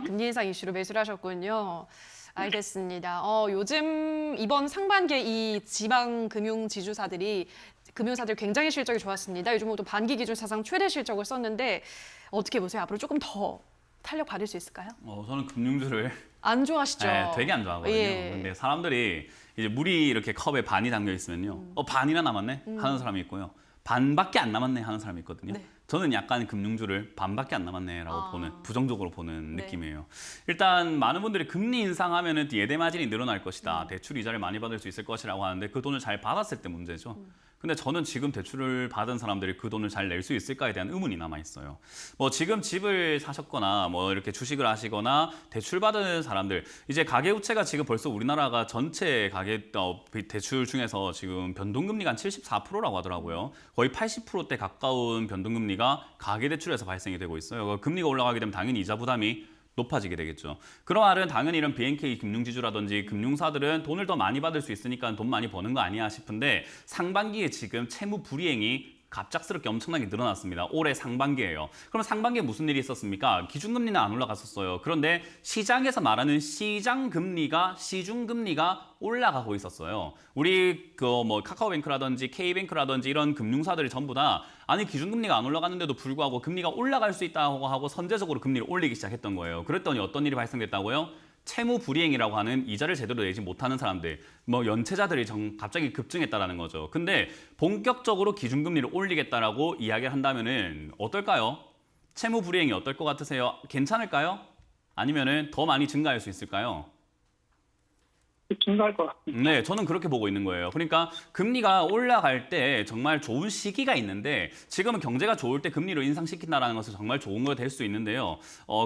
금리 인상 이슈로 매수를 하셨군요. 알겠습니다. 요즘 이번 상반기에 이 지방 금융 지주사들이 금융사들 굉장히 실적이 좋았습니다. 요즘도 반기 기준 사상 최대 실적을 썼는데 어떻게 보세요? 앞으로 조금 더 탄력 받을 수 있을까요? 저는 금융주를 안 좋아하시죠? 네, 되게 안 좋아하거든요. 예. 근데 사람들이 이제 물이 이렇게 컵에 반이 담겨 있으면요. 반이나 남았네 하는 사람이 있고요. 반밖에 안 남았네 하는 사람이 있거든요. 네. 저는 약간 금융주를 반밖에 안 남았네라고 아. 보는 부정적으로 보는 네. 느낌이에요. 일단 많은 분들이 금리 인상하면은 예대 마진이 늘어날 것이다. 대출 이자를 많이 받을 수 있을 것이라고 하는데 그 돈을 잘 받았을 때 문제죠. 근데 저는 지금 대출을 받은 사람들이 그 돈을 잘 낼 수 있을까에 대한 의문이 남아 있어요. 뭐 지금 집을 사셨거나 뭐 이렇게 주식을 하시거나 대출 받은 사람들 이제 가계부채가 지금 벌써 우리나라가 전체 대출 중에서 지금 변동금리가 한 74%라고 하더라고요. 거의 80%대 가까운 변동금리가 가계대출에서 발생이 되고 있어요. 금리가 올라가게 되면 당연히 이자 부담이 높아지게 되겠죠. 그런 말은 당연히 이런 BNK 금융지주라든지 금융사들은 돈을 더 많이 받을 수 있으니까 돈 많이 버는 거 아니야 싶은데 상반기에 지금 채무 불이행이 갑작스럽게 엄청나게 늘어났습니다. 올해 상반기예요. 그럼 상반기에 무슨 일이 있었습니까? 기준금리는 안 올라갔었어요. 그런데 시장에서 말하는 시장금리가 시중금리가 올라가고 있었어요. 우리 뭐 카카오뱅크라든지 K뱅크라든지 이런 금융사들이 전부 다 아니 기준금리가 안 올라갔는데도 불구하고 금리가 올라갈 수 있다고 하고 선제적으로 금리를 올리기 시작했던 거예요. 그랬더니 어떤 일이 발생됐다고요? 채무 불이행이라고 하는 이자를 제대로 내지 못하는 사람들, 뭐 연체자들이 갑자기 급증했다라는 거죠. 근데 본격적으로 기준금리를 올리겠다라고 이야기를 한다면은 어떨까요? 채무 불이행이 어떨 것 같으세요? 괜찮을까요? 아니면은 더 많이 증가할 수 있을까요? 증가할 것 같습니다. 네, 저는 그렇게 보고 있는 거예요. 그러니까 금리가 올라갈 때 정말 좋은 시기가 있는데 지금은 경제가 좋을 때 금리를 인상시킨다는 것은 정말 좋은 거 될 수 있는데요.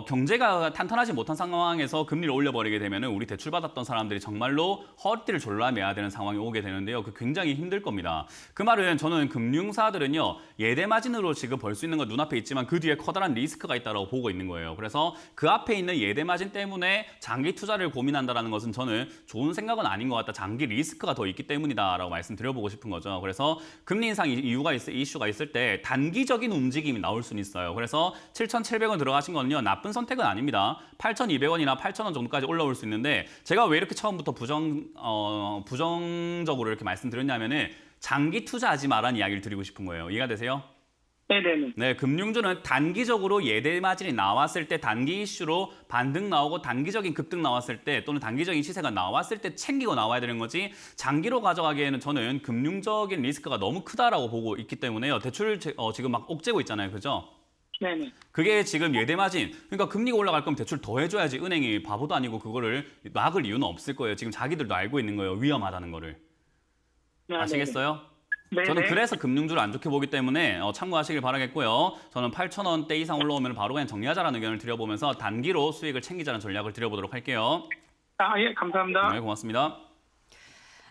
경제가 탄탄하지 못한 상황에서 금리를 올려버리게 되면 우리 대출받았던 사람들이 정말로 허리띠를 졸라매야 되는 상황이 오게 되는데요. 그 굉장히 힘들 겁니다. 그 말은 저는 금융사들은요. 예대 마진으로 지금 벌 수 있는 건 눈앞에 있지만 그 뒤에 커다란 리스크가 있다고 보고 있는 거예요. 그래서 그 앞에 있는 예대 마진 때문에 장기 투자를 고민한다는 것은 저는 좋은 생각은 아닌 것 같다. 장기 리스크가 더 있기 때문이다라고 말씀드려보고 싶은 거죠. 그래서 금리 인상 이슈가 있을 때 단기적인 움직임이 나올 수는 있어요. 그래서 7,700원 들어가신 거는요. 나쁜 선택은 아닙니다. 8,200원이나 8,000원 정도까지 올라올 수 있는데 제가 왜 이렇게 처음부터 부정적으로 이렇게 말씀드렸냐면은 장기 투자하지 마라는 이야기를 드리고 싶은 거예요. 이해가 되세요? 네네네. 네, 금융주는 단기적으로 예대 마진이 나왔을 때 단기 이슈로 반등 나오고 단기적인 급등 나왔을 때 또는 단기적인 시세가 나왔을 때 챙기고 나와야 되는 거지 장기로 가져가기에는 저는 금융적인 리스크가 너무 크다라고 보고 있기 때문에요. 대출을 지금 막 옥죄고 있잖아요. 그죠? 네네. 그게 지금 예대 마진, 그러니까 금리가 올라갈 거면 대출 더 해줘야지 은행이 바보도 아니고 그거를 막을 이유는 없을 거예요. 지금 자기들도 알고 있는 거예요. 위험하다는 거를. 네, 아시겠어요? 네네. 저는 그래서 금융주를 안 좋게 보기 때문에 참고하시길 바라겠고요. 저는 8,000원대 이상 올라오면 바로 그냥 정리하자라는 의견을 드려보면서 단기로 수익을 챙기자는 전략을 드려보도록 할게요. 예, 감사합니다. 네, 고맙습니다.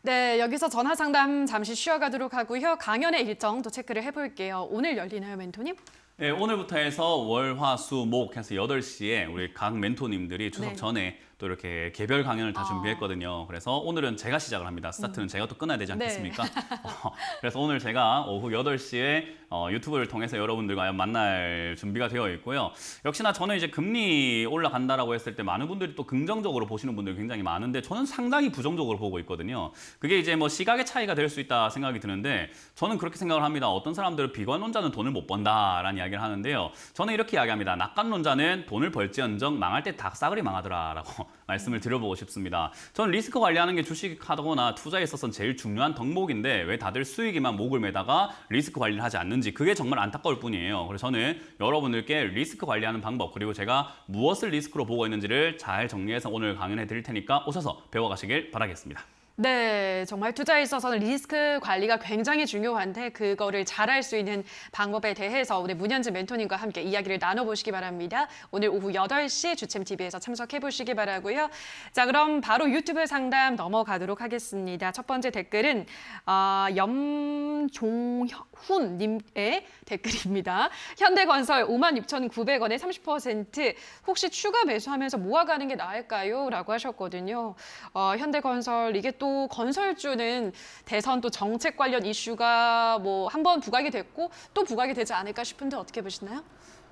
네, 여기서 전화 상담 잠시 쉬어가도록 하고요. 강연의 일정도 체크를 해볼게요. 오늘 열리나요, 멘토님? 네, 오늘부터 해서 월, 화, 수, 목 해서 8시에 우리 각 멘토님들이 추석 네. 전에 또 이렇게 개별 강연을 다 준비했거든요. 그래서 오늘은 제가 시작을 합니다. 스타트는 제가 또 끊어야 되지 네. 않겠습니까? 그래서 오늘 제가 오후 8시에 유튜브를 통해서 여러분들과 만날 준비가 되어 있고요. 역시나 저는 이제 금리 올라간다라고 했을 때 많은 분들이 또 긍정적으로 보시는 분들이 굉장히 많은데 저는 상당히 부정적으로 보고 있거든요. 그게 이제 뭐 시각의 차이가 될 수 있다 생각이 드는데 저는 그렇게 생각을 합니다. 어떤 사람들은 비관론자는 돈을 못 번다라는 이야기를 하는데요. 저는 이렇게 이야기합니다. 낙관론자는 돈을 벌지언정 망할 때 다 싸그리 망하더라라고 말씀을 드려보고 싶습니다. 저는 리스크 관리하는 게 주식하거나 투자에 있어서는 제일 중요한 덕목인데 왜 다들 수익에만 목을 매다가 리스크 관리를 하지 않는지 그게 정말 안타까울 뿐이에요. 그래서 저는 여러분들께 리스크 관리하는 방법 그리고 제가 무엇을 리스크로 보고 있는지를 잘 정리해서 오늘 강연해 드릴 테니까 오셔서 배워가시길 바라겠습니다. 네, 정말 투자에 있어서는 리스크 관리가 굉장히 중요한데 그거를 잘할 수 있는 방법에 대해서 오늘 문현진 멘토님과 함께 이야기를 나눠보시기 바랍니다. 오늘 오후 8시 주챔TV에서 참석해 보시기 바라고요. 자, 그럼 바로 유튜브 상담 넘어가도록 하겠습니다. 첫 번째 댓글은 염종훈님의 댓글입니다. 현대건설 56,900원에 30% 혹시 추가 매수하면서 모아가는 게 나을까요? 라고 하셨거든요. 현대건설 이게 또 건설주는 대선 또 정책 관련 이슈가 뭐 한 번 부각이 됐고 또 부각이 되지 않을까 싶은데 어떻게 보시나요?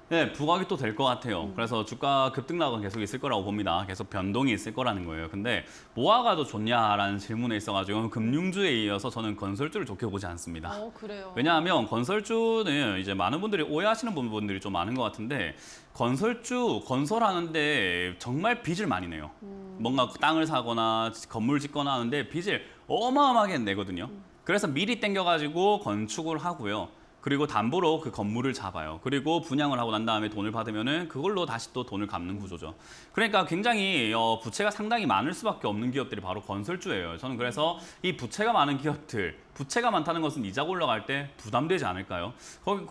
네, 부각이 또 될 것 같아요. 그래서 주가 급등락은 계속 있을 거라고 봅니다. 계속 변동이 있을 거라는 거예요. 근데 뭐가 더 좋냐라는 질문에 있어가지고 금융주에 이어서 저는 건설주를 좋게 보지 않습니다. 그래요. 왜냐하면 건설주는 이제 많은 분들이 오해하시는 부분들이 좀 많은 것 같은데 건설주 건설하는데 정말 빚을 많이 내요. 뭔가 땅을 사거나 건물 짓거나 하는데 빚을 어마어마하게 내거든요. 그래서 미리 땡겨가지고 건축을 하고요. 그리고 담보로 그 건물을 잡아요. 그리고 분양을 하고 난 다음에 돈을 받으면은 그걸로 다시 또 돈을 갚는 구조죠. 그러니까 굉장히 부채가 상당히 많을 수밖에 없는 기업들이 바로 건설주예요. 저는 그래서 이 부채가 많은 기업들, 부채가 많다는 것은 이자가 올라갈 때 부담되지 않을까요?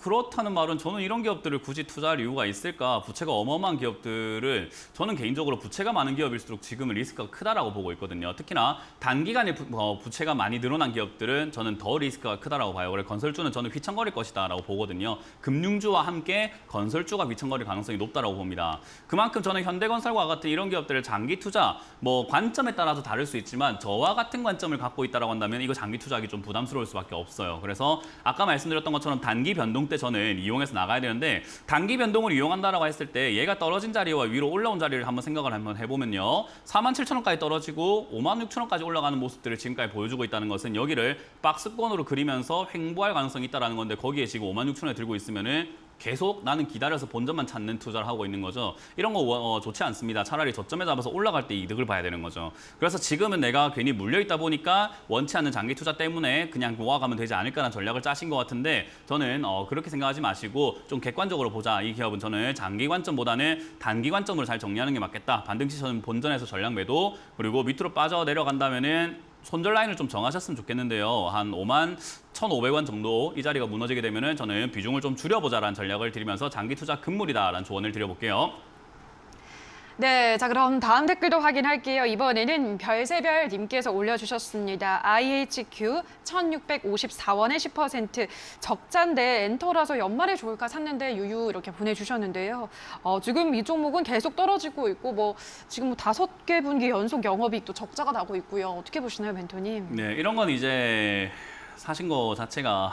그렇다는 말은 저는 이런 기업들을 굳이 투자할 이유가 있을까? 부채가 어마어마한 기업들을 저는 개인적으로 부채가 많은 기업일수록 지금은 리스크가 크다라고 보고 있거든요. 특히나 단기간에 부채가 많이 늘어난 기업들은 저는 더 리스크가 크다라고 봐요. 그래서 건설주는 저는 휘청거릴 것이다라고 보거든요. 금융주와 함께 건설주가 휘청거릴 가능성이 높다라고 봅니다. 그만큼 저는 현대건설과 같은 이런 기업들을 장기 투자, 뭐 관점에 따라서 다를 수 있지만 저와 같은 관점을 갖고 있다라고 한다면 이거 장기 투자하기 좀 부담스러울 수밖에 없어요. 그래서 아까 말씀드렸던 것처럼 단기 변동 때 저는 이용해서 나가야 되는데 단기 변동을 이용한다라고 했을 때 얘가 떨어진 자리와 위로 올라온 자리를 한번 생각을 한번 해보면요. 47,000원까지 떨어지고 56,000원까지 올라가는 모습들을 지금까지 보여주고 있다는 것은 여기를 박스권으로 그리면서 횡보할 가능성이 있다는 건데 거기에 지금 56,000원에 들고 있으면은 계속 나는 기다려서 본전만 찾는 투자를 하고 있는 거죠. 이런 거 좋지 않습니다. 차라리 저점에 잡아서 올라갈 때 이득을 봐야 되는 거죠. 그래서 지금은 내가 괜히 물려있다 보니까 원치 않는 장기 투자 때문에 그냥 모아가면 되지 않을까라는 전략을 짜신 것 같은데 저는 그렇게 생각하지 마시고 좀 객관적으로 보자. 이 기업은 저는 장기 관점보다는 단기 관점으로 잘 정리하는 게 맞겠다. 반등시 저는 본전에서 전략 매도 그리고 밑으로 빠져 내려간다면은 손절 라인을 좀 정하셨으면 좋겠는데요. 한 51,500원 정도 이 자리가 무너지게 되면은 저는 비중을 좀 줄여보자라는 전략을 드리면서 장기 투자 금물이다라는 조언을 드려볼게요. 네, 자 그럼 다음 댓글도 확인할게요. 이번에는 별세별 님께서 올려주셨습니다. IHQ 1,654원에 10% 적자인데 엔터라서 연말에 좋을까 샀는데 유유 이렇게 보내주셨는데요. 지금 이 종목은 계속 떨어지고 있고 뭐 지금 뭐 5개 분기 연속 영업이익도 적자가 나고 있고요. 어떻게 보시나요, 멘토님? 네, 이런 건 이제 사신 거 자체가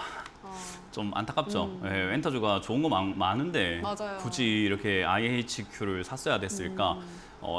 좀 안타깝죠. 예, 엔터주가 좋은 거 많은데 맞아요. 굳이 이렇게 IHQ를 샀어야 됐을까?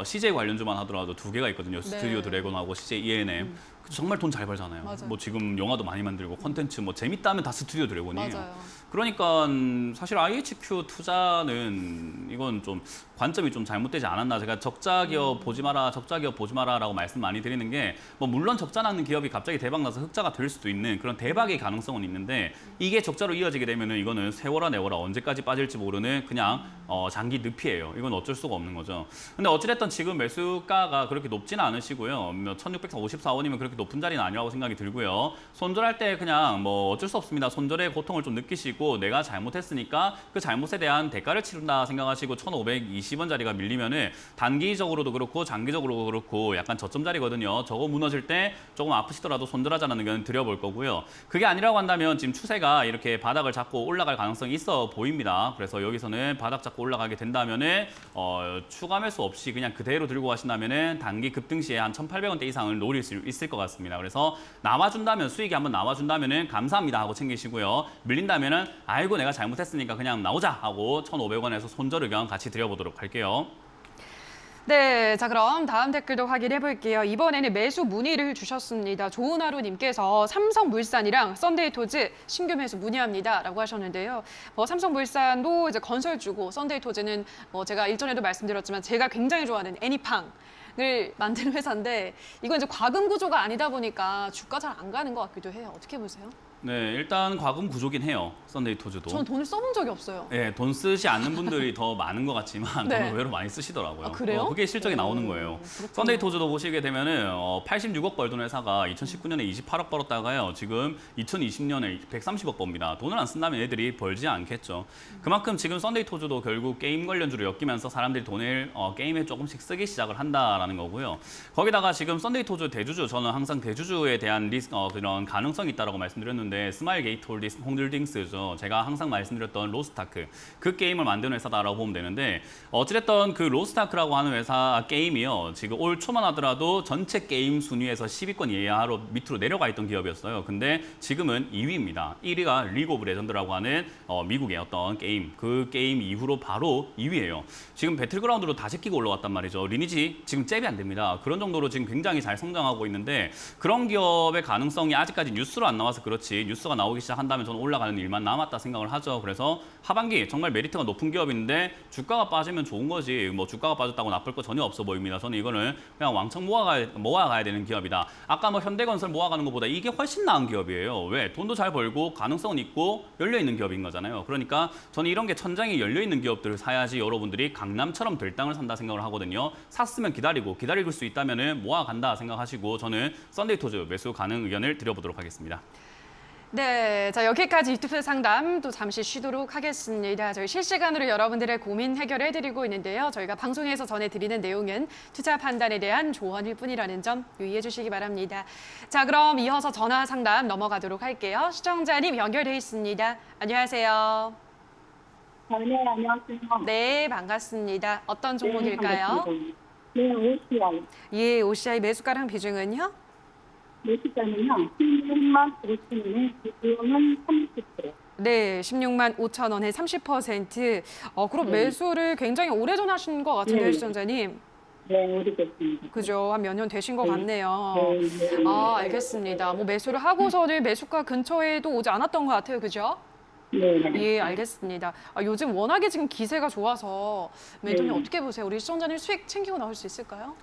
CJ 관련주만 하더라도 2개가 있거든요. 스튜디오 드래곤하고 CJ ENM. 정말 돈 잘 벌잖아요. 맞아요. 뭐 지금 영화도 많이 만들고 콘텐츠 뭐 재밌다면 다 스튜디오 드래곤이에요. 맞아요. 그러니까 사실 IHQ 투자는 이건 좀 관점이 좀 잘못되지 않았나. 제가 적자 기업 보지 마라, 적자 기업 보지 마라라고 말씀 많이 드리는 게 뭐 물론 적자 나는 기업이 갑자기 대박 나서 흑자가 될 수도 있는 그런 대박의 가능성은 있는데 이게 적자로 이어지게 되면은 이거는 세월아 내월아 언제까지 빠질지 모르는 그냥 장기 늪이에요. 이건 어쩔 수가 없는 거죠. 근데 어찌됐든 지금 매수가가 그렇게 높지는 않으시고요. 1,654원이면 그렇게 높은 자리는 아니라고 생각이 들고요. 손절할 때 그냥 뭐 어쩔 수 없습니다. 손절의 고통을 좀 느끼시고 내가 잘못했으니까 그 잘못에 대한 대가를 치른다 생각하시고 1,520원 자리가 밀리면은 단기적으로도 그렇고 장기적으로도 그렇고 약간 저점 자리거든요. 저거 무너질 때 조금 아프시더라도 손절하자는 의견 드려볼 거고요. 그게 아니라고 한다면 지금 추세가 이렇게 바닥을 잡고 올라갈 가능성이 있어 보입니다. 그래서 여기서는 바닥 잡고 올라가게 된다면은 추가 매수 없이 그냥 그대로 들고 가신다면은 단기 급등 시에 한 1,800원대 이상을 노릴 수 있을 것 같습니다. 그래서 남아준다면 수익이 한번 남아준다면은 감사합니다 하고 챙기시고요. 밀린다면은 아이고 내가 잘못했으니까 그냥 나오자 하고 1,500원에서 손절 의견 같이 드려보도록 할게요. 네, 자 그럼 다음 댓글도 확인해 볼게요. 이번에는 매수 문의를 주셨습니다. 좋은 하루 님께서 삼성물산이랑 썬데이토즈 신규 매수 문의합니다라고 하셨는데요. 삼성물산도 이제 건설주고 썬데이토즈는 제가 일전에도 말씀드렸지만 제가 굉장히 좋아하는 애니팡을 만드는 회사인데 이건 이제 과금 구조가 아니다 보니까 주가 잘 안 가는 것 같기도 해요. 어떻게 보세요? 네, 일단 과금 구조긴 해요. 썬데이토즈도. 저는 돈을 써본 적이 없어요. 네, 돈 쓰지 않는 분들이 더 많은 것 같지만 네. 돈을 의외로 많이 쓰시더라고요. 아, 그래요? 그게 실적이 나오는 거예요. 그렇구나. 썬데이토즈도 보시게 되면은 86억 벌던 회사가 2019년에 28억 벌었다가요. 지금 2020년에 130억 법니다. 돈을 안 쓴다면 애들이 벌지 않겠죠. 그만큼 지금 썬데이토즈도 결국 게임 관련주로 엮이면서 사람들이 돈을 게임에 조금씩 쓰기 시작을 한다라는 거고요. 거기다가 지금 썬데이토즈 대주주, 저는 항상 대주주에 대한 그런 가능성이 있다라고 말씀드렸는데 있는데 스마일 게이트 홀딩스죠. 제가 항상 말씀드렸던 로스타크 그 게임을 만드는 회사다라고 보면 되는데 어찌됐든 그 로스타크라고 하는 회사 게임이요. 지금 올 초만 하더라도 전체 게임 순위에서 10위권 이하로 밑으로 내려가 있던 기업이었어요. 근데 지금은 2위입니다. 1위가 리그 오브 레전드라고 하는 미국의 어떤 게임, 그 게임 이후로 바로 2위예요. 지금 배틀그라운드로 다 제끼고 올라왔단 말이죠. 리니지 지금 잽이 안 됩니다. 그런 정도로 지금 굉장히 잘 성장하고 있는데 그런 기업의 가능성이 아직까지 뉴스로 안 나와서 그렇지 뉴스가 나오기 시작한다면 저는 올라가는 일만 남았다 생각을 하죠. 그래서 하반기 정말 메리트가 높은 기업인데 주가가 빠지면 좋은 거지 뭐 주가가 빠졌다고 나쁠 거 전혀 없어 보입니다. 저는 이거는 그냥 왕창 모아가야 되는 기업이다. 아까 뭐 현대건설 모아가는 것보다 이게 훨씬 나은 기업이에요. 왜? 돈도 잘 벌고 가능성은 있고 열려있는 기업인 거잖아요. 그러니까 저는 이런 게 천장이 열려있는 기업들을 사야지 여러분들이 강남처럼 될 땅을 산다 생각을 하거든요. 샀으면 기다릴 수 있다면 모아간다 생각하시고 저는 썬데이 토즈 매수 가능 의견을 드려보도록 하겠습니다. 네, 자 여기까지 유튜브 상담 또 잠시 쉬도록 하겠습니다. 저희 실시간으로 여러분들의 고민 해결해드리고 있는데요. 저희가 방송에서 전해드리는 내용은 투자 판단에 대한 조언일 뿐이라는 점 유의해 주시기 바랍니다. 자, 그럼 이어서 전화 상담 넘어가도록 할게요. 시청자님 연결돼 있습니다. 안녕하세요. 네, 안녕하세요. 네, 반갑습니다. 어떤 종목일까요? 네, OCI. 예, OCI 매수가랑 비중은요? 매수가는요, 16만 5천 원에 비용은 30%. 네, 16만 5천 원에 30%. 그럼 네. 매수를 굉장히 오래전 하신 것 같은데요, 네. 시청자님. 네, 오래됐습니다. 그죠. 한 몇 년 되신 것 네. 같네요. 네. 알겠습니다. 뭐 매수를 하고서는 매수가 근처에도 오지 않았던 것 같아요. 그죠? 네. 예, 알겠습니다. 요즘 워낙에 지금 기세가 좋아서 매도님 네. 어떻게 보세요? 우리 시청자님 수익 챙기고 나올 수 있을까요?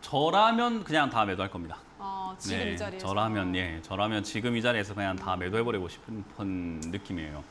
저라면 그냥 다 매도할 겁니다. 지금 이 자리에서. 저라면 지금 이 자리에서 그냥 다 매도해버리고 싶은 느낌이에요.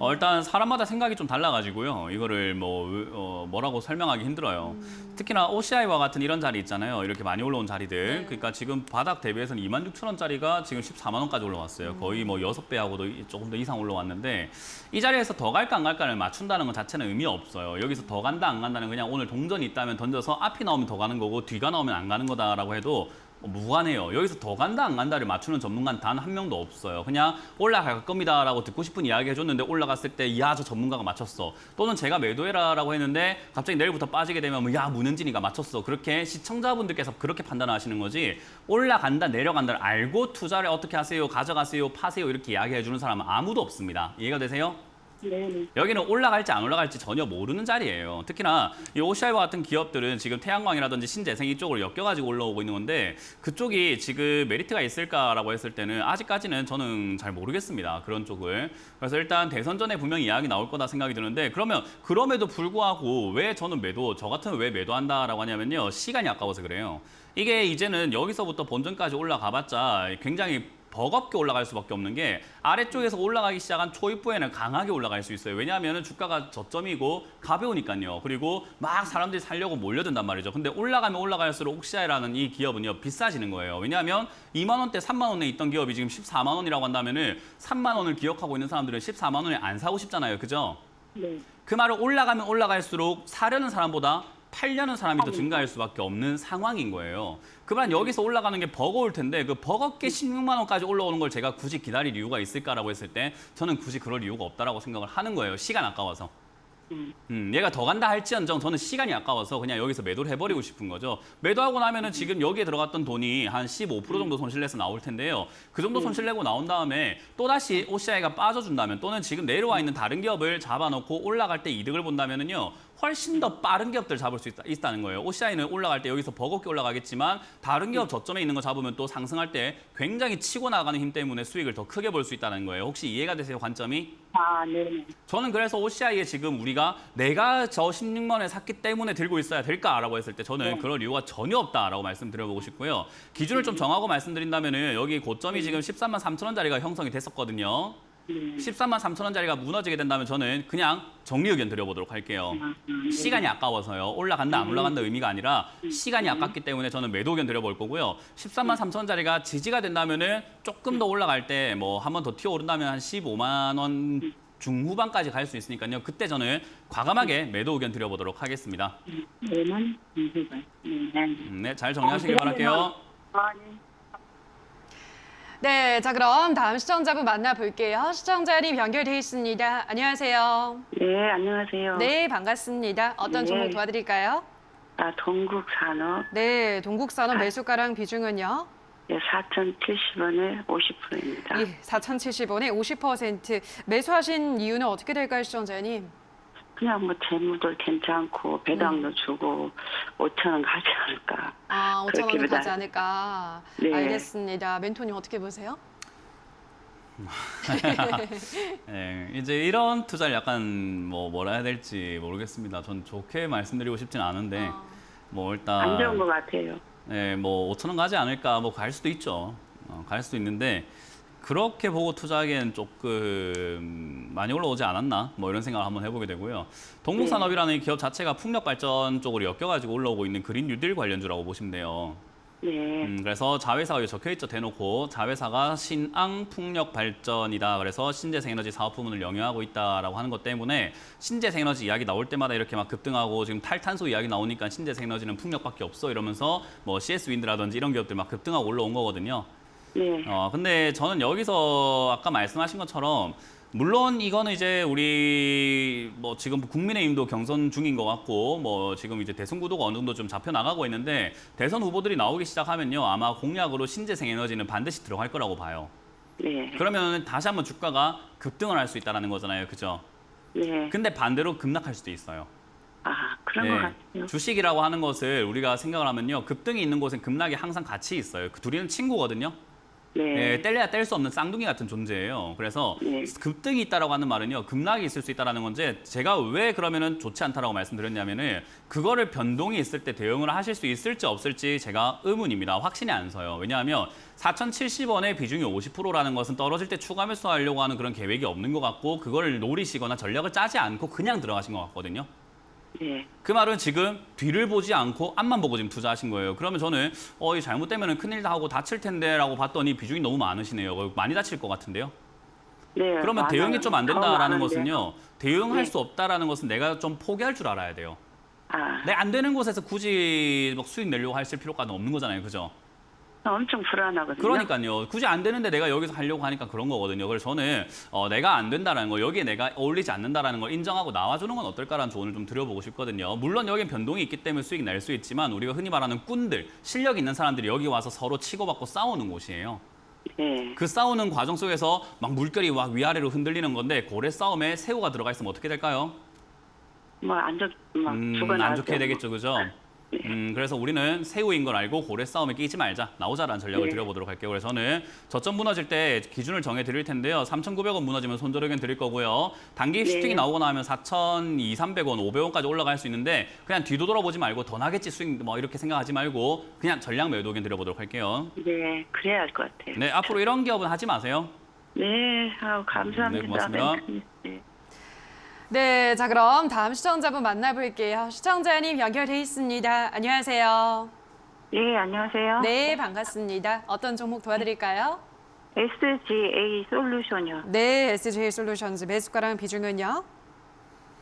일단 사람마다 생각이 좀 달라가지고요. 이거를 뭐라고 설명하기 힘들어요. 특히나 OCI와 같은 이런 자리 있잖아요. 이렇게 많이 올라온 자리들. 네. 그러니까 지금 바닥 대비해서는 26,000원짜리가 지금 14만 원까지 올라왔어요. 거의 뭐 6배하고도 조금 더 이상 올라왔는데 이 자리에서 더 갈까 안 갈까를 맞춘다는 것 자체는 의미 없어요. 여기서 더 간다 안 간다는 그냥 오늘 동전이 있다면 던져서 앞이 나오면 더 가는 거고 뒤가 나오면 안 가는 거다라고 해도 무관해요. 여기서 더 간다 안 간다를 맞추는 전문가는 단 한 명도 없어요. 그냥 올라갈 겁니다라고 듣고 싶은 이야기 해줬는데 올라갔을 때 야, 저 전문가가 맞췄어. 또는 제가 매도해라라고 했는데 갑자기 내일부터 빠지게 되면 야, 문은진이가 맞췄어. 그렇게 시청자분들께서 그렇게 판단하시는 거지 올라간다 내려간다를 알고 투자를 어떻게 하세요, 가져가세요, 파세요 이렇게 이야기해주는 사람은 아무도 없습니다. 이해가 되세요? 네. 여기는 올라갈지 안 올라갈지 전혀 모르는 자리예요. 특히나 이 OCI와 같은 기업들은 지금 태양광이라든지 신재생 이쪽으로 엮여가지고 올라오고 있는 건데 그쪽이 지금 메리트가 있을까라고 했을 때는 아직까지는 저는 잘 모르겠습니다. 그런 쪽을. 그래서 일단 대선 전에 분명히 이야기 나올 거다 생각이 드는데 그러면 그럼에도 불구하고 왜 저는 저 같으면 왜 매도한다라고 하냐면요. 시간이 아까워서 그래요. 이게 이제는 여기서부터 본전까지 올라가봤자 굉장히 버겁게 올라갈 수밖에 없는 게 아래쪽에서 올라가기 시작한 초입부에는 강하게 올라갈 수 있어요. 왜냐하면 주가가 저점이고 가벼우니까요. 그리고 막 사람들이 살려고 몰려든단 말이죠. 근데 올라가면 올라갈수록 OCI라는 이 기업은요 비싸지는 거예요. 왜냐하면 2만 원대, 3만 원에 있던 기업이 지금 14만 원이라고 한다면은 3만 원을 기억하고 있는 사람들은 14만 원에 안 사고 싶잖아요. 그죠? 네. 그 말은 올라가면 올라갈수록 사려는 사람보다 팔려는 사람이 더 증가할 수밖에 없는 상황인 거예요. 그러면 여기서 올라가는 게 버거울 텐데 그 버겁게 16만 원까지 올라오는 걸 제가 굳이 기다릴 이유가 있을까라고 했을 때 저는 굳이 그럴 이유가 없다라고 생각을 하는 거예요. 시간 아까워서. 얘가 더 간다 할지언정 저는 시간이 아까워서 그냥 여기서 매도를 해버리고 싶은 거죠. 매도하고 나면은 지금 여기에 들어갔던 돈이 한 15% 정도 손실내서 나올 텐데요. 그 정도 손실내고 나온 다음에 또다시 OCI가 빠져준다면 또는 지금 내려와 있는 다른 기업을 잡아놓고 올라갈 때 이득을 본다면은요. 훨씬 더 빠른 기업들 잡을 수 있다는 거예요. OCI는 올라갈 때 여기서 버겁게 올라가겠지만 다른 기업 저점에 있는 거 잡으면 또 상승할 때 굉장히 치고 나가는 힘 때문에 수익을 더 크게 볼 수 있다는 거예요. 혹시 이해가 되세요, 관점이? 네. 저는 그래서 OCI에 지금 우리가 내가 저 16만 원에 샀기 때문에 들고 있어야 될까라고 했을 때 저는 그럴 이유가 전혀 없다라고 말씀드려보고 싶고요. 기준을 좀 정하고 말씀드린다면은 여기 고점이 지금 13만 3천 원짜리가 형성이 됐었거든요. 13만 3천 원짜리가 무너지게 된다면 저는 그냥 정리 의견 드려보도록 할게요. 시간이 아까워서요. 올라간다 안 올라간다 의미가 아니라 시간이 아깝기 때문에 저는 매도 의견 드려볼 거고요. 13만 3천 원짜리가 지지가 된다면은 조금 더 올라갈 때 뭐 한 번 더 튀어오른다면 한 15만 원 중후반까지 갈 수 있으니까요. 그때 저는 과감하게 매도 의견 드려보도록 하겠습니다. 네. 네, 잘 정리하시길 바랄게요. 네. 네, 자 그럼 다음 시청자분 만나볼게요. 시청자님 연결돼 있습니다. 안녕하세요. 네, 안녕하세요. 네, 반갑습니다. 어떤 네. 종목 도와드릴까요? 동국산업 네, 동국산업 매수가랑 비중은요? 4,070원에 50%입니다. 예, 4,070원에 50%. 매수하신 이유는 어떻게 될까요, 시청자님? 그냥 뭐 재무도 괜찮고 배당도 주고 5,000원 가지 않을까. 아, 5,000원은 그렇게 가지 않을까. 네. 알겠습니다. 멘토님 어떻게 보세요? 네, 이제 이런 투자를 약간 뭐라 해야 될지 모르겠습니다. 전 좋게 말씀드리고 싶진 않은데 뭐 일단 안 좋은 것 같아요. 네, 뭐 5,000원 가지 않을까 뭐 갈 수도 있죠. 갈 수도 있는데 그렇게 보고 투자하기엔 조금 많이 올라오지 않았나 뭐 이런 생각을 한번 해보게 되고요. 동국산업이라는 이 기업 자체가 풍력 발전 쪽으로 엮여가지고 올라오고 있는 그린 뉴딜 관련주라고 보시면 돼요. 네. 그래서 자회사가 여기 적혀 있죠. 대놓고 자회사가 신앙 풍력 발전이다. 그래서 신재생에너지 사업 부문을 영위하고 있다라고 하는 것 때문에 신재생에너지 이야기 나올 때마다 이렇게 막 급등하고 지금 탈탄소 이야기 나오니까 신재생에너지는 풍력밖에 없어 이러면서 뭐 CS 윈드라든지 이런 기업들 막 급등하고 올라온 거거든요. 네. 근데 저는 여기서 아까 말씀하신 것처럼 물론 이거는 이제 우리 뭐 지금 국민의힘도 경선 중인 것 같고 뭐 지금 이제 대선 구도가 어느 정도 좀 잡혀 나가고 있는데 대선 후보들이 나오기 시작하면요 아마 공약으로 신재생 에너지는 반드시 들어갈 거라고 봐요. 네. 그러면 다시 한번 주가가 급등을 할 수 있다는 거잖아요, 그죠? 네. 근데 반대로 급락할 수도 있어요. 그런 것 같아요. 주식이라고 하는 것을 우리가 생각을 하면요 급등이 있는 곳엔 급락이 항상 같이 있어요. 그 둘이는 친구거든요. 네. 뗄래야 뗄 수 없는 쌍둥이 같은 존재예요. 그래서 네. 급등이 있다라고 하는 말은요, 급락이 있을 수 있다라는 건지 제가 왜 그러면은 좋지 않다라고 말씀드렸냐면은 그거를 변동이 있을 때 대응을 하실 수 있을지 없을지 제가 의문입니다. 확신이 안 서요. 왜냐하면 4,070원의 비중이 50%라는 것은 떨어질 때 추가 매수하려고 하는 그런 계획이 없는 것 같고 그걸 노리시거나 전략을 짜지 않고 그냥 들어가신 것 같거든요. 네. 그 말은 지금 뒤를 보지 않고 앞만 보고 지금 투자하신 거예요. 그러면 저는 이 잘못되면 큰일 다 하고 다칠 텐데라고 봤더니 비중이 너무 많으시네요. 많이 다칠 것 같은데요. 네. 그러면 많아요. 대응이 좀 안 더 된다라는 많은데요. 것은요. 대응할 네. 수 없다라는 것은 내가 좀 포기할 줄 알아야 돼요. 아, 내 안 되는 곳에서 굳이 막 수익 내려고 하실 필요가 없는 거잖아요. 그죠? 엄청 불안하거든요. 그러니까요. 굳이 안 되는데 내가 여기서 하려고 하니까 그런 거거든요. 그래서 저는 내가 안 된다라는 거, 여기에 내가 어울리지 않는다라는 걸 인정하고 나와주는 건 어떨까라는 조언을 좀 드려보고 싶거든요. 물론 여기엔 변동이 있기 때문에 수익 낼 수 있지만 우리가 흔히 말하는 꾼들, 실력 있는 사람들이 여기 와서 서로 치고받고 싸우는 곳이에요. 네. 그 싸우는 과정 속에서 막 물결이 막 위아래로 흔들리는 건데 고래 싸움에 새우가 들어가 있으면 어떻게 될까요? 안 죽어나죠. 안 좋게 되겠죠, 그죠? 그래서 우리는 새우인 걸 알고 고래 싸움에 끼지 말자. 나오자라는 전략을 네. 드려보도록 할게요. 그래서 저는 저점 무너질 때 기준을 정해 드릴 텐데요. 3,900원 무너지면 손절 의견 드릴 거고요. 단기 네. 슈팅이 나오고 나면 4,200, 300원, 500원까지 올라갈 수 있는데 그냥 뒤도 돌아보지 말고 더 나겠지 수익 뭐 이렇게 생각하지 말고 그냥 전략 매도 의견 드려보도록 할게요. 네, 그래야 할 것 같아요. 네, 앞으로 이런 기업은 하지 마세요. 네, 감사합니다. 네, 고맙습니다. 네. 네, 자 그럼 다음 시청자분 만나볼게요. 시청자님 연결돼 있습니다. 안녕하세요. 네, 안녕하세요. 네, 반갑습니다. 어떤 종목 도와드릴까요? SGA 솔루션이요. 네, SJ 솔루션즈 매수가랑 비중은요?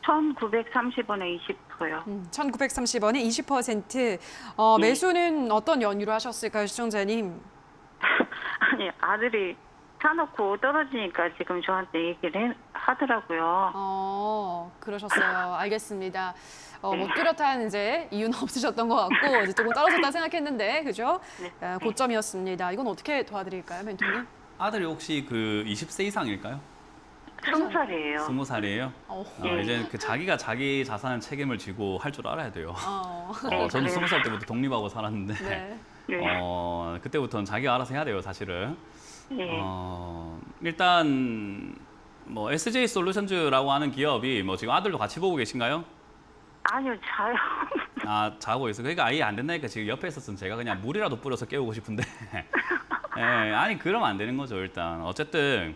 1,930원에 20%요. 1,930원에 20%. 매수는 어떤 연유로 하셨을까요, 시청자님? 아니, 아들이 사놓고 떨어지니까 지금 저한테 얘기를 하더라고요. 그러셨어요. 알겠습니다. 뭐 뚜렷한 이제 이유는 없으셨던 것 같고 이제 조금 떨어졌다 생각했는데 그죠? 네. 고점이었습니다. 이건 어떻게 도와드릴까요, 멘토님? 아들이 혹시 그 20세 이상일까요? 20살이에요. 20살이에요? 네. 이제 그 자기가 자기 자산을 책임을 지고 할 줄 알아야 돼요. 네, 저는 그래요. 20살 때부터 독립하고 살았는데 네. 네. 그때부터는 자기가 알아서 해야 돼요, 사실은. 네. 일단 뭐 SJ 솔루션즈라고 하는 기업이 뭐 지금 아들도 같이 보고 계신가요? 아니요, 자요. 자고 있어. 그러니까 아예 안 된다니까 지금 옆에 있었으면 제가 그냥 물이라도 뿌려서 깨우고 싶은데. 예, 아니 그러면 안 되는 거죠, 일단. 어쨌든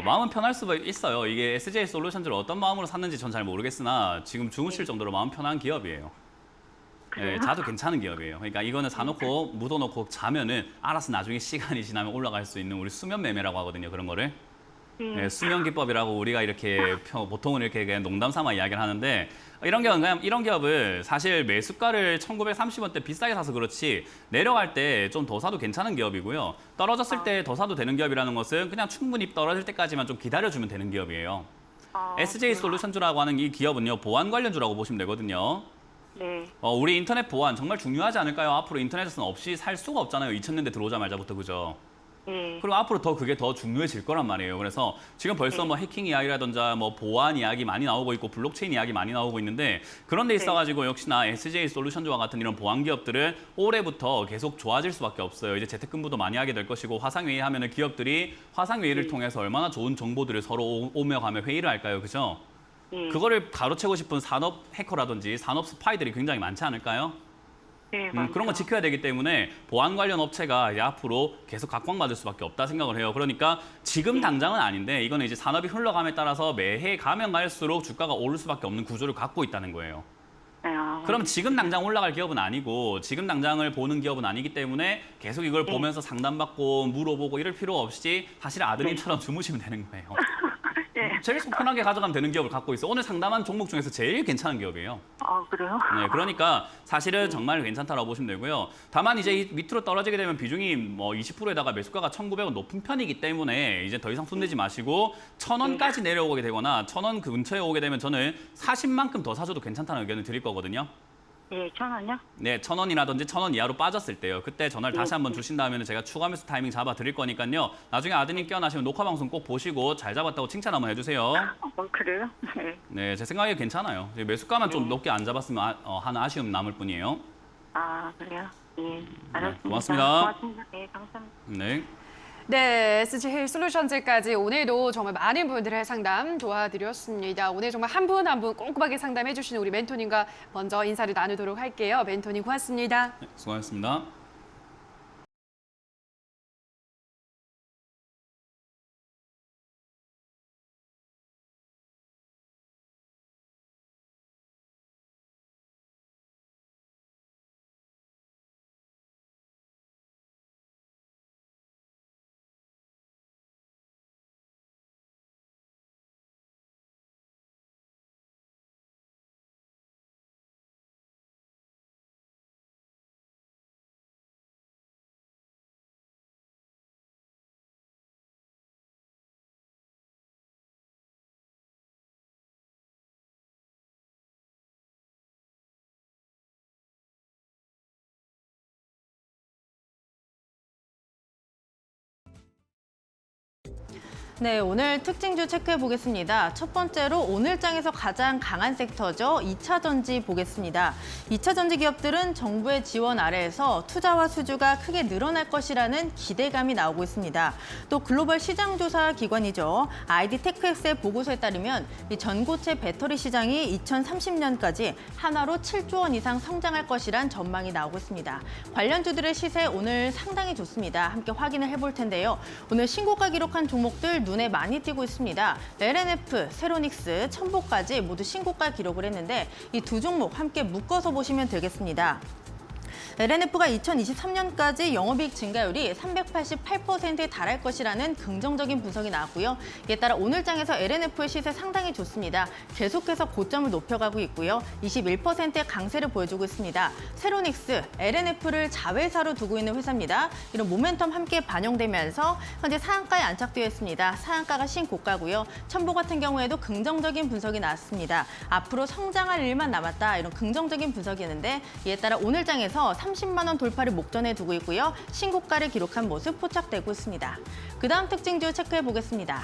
마음은 편할 수가 있어요. 이게 SJ 솔루션즈를 어떤 마음으로 샀는지 전 잘 모르겠으나 지금 주무실 정도로 마음 편한 기업이에요. 예, 자도 괜찮은 기업이에요. 그러니까 이거는 사놓고 묻어놓고 자면은 알아서 나중에 시간이 지나면 올라갈 수 있는 우리 수면 매매라고 하거든요. 그런 거를. 네, 수명 기법이라고 우리가 이렇게 보통은 이렇게 그냥 농담 삼아 이야기를 하는데 이런 기업을 사실 매수가를 1,930원대 비싸게 사서 그렇지 내려갈 때 좀 더 사도 괜찮은 기업이고요. 떨어졌을 때 더 사도 되는 기업이라는 것은 그냥 충분히 떨어질 때까지만 좀 기다려주면 되는 기업이에요. SJ 솔루션주라고 하는 이 기업은요, 보안 관련주라고 보시면 되거든요. 네. 우리 인터넷 보안 정말 중요하지 않을까요? 앞으로 인터넷에서는 없이 살 수가 없잖아요. 2000년대 들어오자마자부터, 그죠? 네. 그리고 앞으로 그게 더 중요해질 거란 말이에요. 그래서 지금 벌써 뭐 해킹 이야기라든지 뭐 보안 이야기 많이 나오고 있고 블록체인 이야기 많이 나오고 있는데 그런 데 있어가지고 역시나 SJ 솔루션즈와 같은 이런 보안 기업들은 올해부터 계속 좋아질 수밖에 없어요. 이제 재택근무도 많이 하게 될 것이고 화상회의 하면은 기업들이 화상회의를 통해서 얼마나 좋은 정보들을 서로 오며 가며 회의를 할까요, 그죠? 그거를 가로채고 싶은 산업 해커라든지 산업 스파이들이 굉장히 많지 않을까요? 네, 그런 거 지켜야 되기 때문에 보안 관련 업체가 이제 앞으로 계속 각광받을 수밖에 없다 생각을 해요. 그러니까 지금 당장은 아닌데 이거는 이제 산업이 흘러감에 따라서 매해 가면 갈수록 주가가 오를 수밖에 없는 구조를 갖고 있다는 거예요. 그럼 지금 당장 올라갈 기업은 아니고 지금 당장을 보는 기업은 아니기 때문에 계속 이걸 보면서 상담받고 물어보고 이럴 필요 없이 사실 아드님처럼 주무시면 되는 거예요. 제일 속 편하게 가져가면 되는 기업을 갖고 있어. 오늘 상담한 종목 중에서 제일 괜찮은 기업이에요. 그래요? 네, 그러니까 사실은 정말 괜찮다라고 보시면 되고요. 다만 이제 이 밑으로 떨어지게 되면 비중이 뭐 20%에다가 매수가가 1,900원 높은 편이기 때문에 이제 더 이상 손대지 마시고 1,000원까지 내려오게 되거나 1,000원 그 근처에 오게 되면 저는 사신 만큼 더 사줘도 괜찮다는 의견을 드릴 거거든요. 예, 1,000원요? 네, 1,000원이라든지 1,000원 이하로 빠졌을 때요. 그때 전화를 다시 한번 주신 다음에는 제가 추가 매수 타이밍 잡아 드릴 거니까요. 나중에 아드님 깨어나시면 녹화 방송 꼭 보시고 잘 잡았다고 칭찬 한번 해주세요. 그래요? 네. 네, 제 생각에 괜찮아요. 매수가만 좀 높게 안 잡았으면 하는 아쉬움 남을 뿐이에요. 그래요? 예, 알았습니다. 고맙습니다. 고맙습니다. 네, 감사합니다. 네. 네, SJ 솔루션즈까지 오늘도 정말 많은 분들의 상담 도와드렸습니다. 오늘 정말 한 분 한 분 꼼꼼하게 상담해 주시는 우리 멘토님과 먼저 인사를 나누도록 할게요. 멘토님 고맙습니다. 네, 수고하셨습니다. 네, 오늘 특징주 체크해 보겠습니다. 첫 번째로 오늘 장에서 가장 강한 섹터죠. 2차 전지 보겠습니다. 2차 전지 기업들은 정부의 지원 아래에서 투자와 수주가 크게 늘어날 것이라는 기대감이 나오고 있습니다. 또 글로벌 시장조사 기관이죠. ID 테크엑스의 보고서에 따르면 이 전고체 배터리 시장이 2030년까지 한화로 7조 원 이상 성장할 것이란 전망이 나오고 있습니다. 관련주들의 시세 오늘 상당히 좋습니다. 함께 확인을 해볼 텐데요. 오늘 신고가 기록한 종목들 눈에 많이 띄고 있습니다. LNF, 세로닉스, 첨보까지 모두 신고가 기록을 했는데 이 두 종목 함께 묶어서 보시면 되겠습니다. LNF가 2023년까지 영업이익 증가율이 388%에 달할 것이라는 긍정적인 분석이 나왔고요. 이에 따라 오늘 장에서 LNF의 시세 상당히 좋습니다. 계속해서 고점을 높여가고 있고요. 21%의 강세를 보여주고 있습니다. 세로닉스, LNF를 자회사로 두고 있는 회사입니다. 이런 모멘텀 함께 반영되면서 현재 상한가에 안착되어 있습니다. 상한가가 신고가고요. 첨보 같은 경우에도 긍정적인 분석이 나왔습니다. 앞으로 성장할 일만 남았다. 이런 긍정적인 분석이었는데 이에 따라 오늘 장에서 30만 원 돌파를 목전에 두고 있고요. 신고가를 기록한 모습 포착되고 있습니다. 그다음 특징주 체크해 보겠습니다.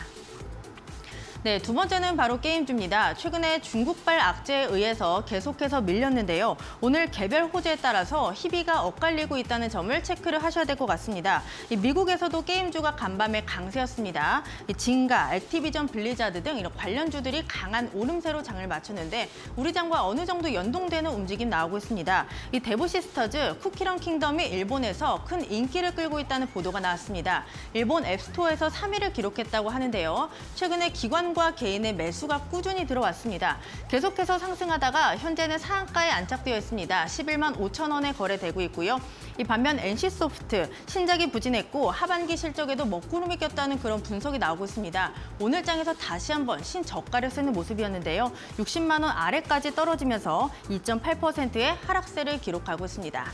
네, 두 번째는 바로 게임주입니다. 최근에 중국발 악재에 의해서 계속해서 밀렸는데요. 오늘 개별 호재에 따라서 희비가 엇갈리고 있다는 점을 체크를 하셔야 될 것 같습니다. 미국에서도 게임주가 간밤에 강세였습니다. 진가, 액티비전 블리자드 등 이런 관련주들이 강한 오름세로 장을 마쳤는데 우리 장과 어느 정도 연동되는 움직임 나오고 있습니다. 이 대부 시스터즈, 쿠키런 킹덤이 일본에서 큰 인기를 끌고 있다는 보도가 나왔습니다. 일본 앱스토어에서 3위를 기록했다고 하는데요. 최근에 기관 기관과 개인의 매수가 꾸준히 들어왔습니다. 계속해서 상승하다가 현재는 상한가에 안착되어 있습니다. 11만 5천 원에 거래되고 있고요. 이 반면 NC소프트 신작이 부진했고 하반기 실적에도 먹구름이 꼈다는 그런 분석이 나오고 있습니다. 오늘 장에서 다시 한번 신저가를 쓰는 모습이었는데요. 60만 원 아래까지 떨어지면서 2.8%의 하락세를 기록하고 있습니다.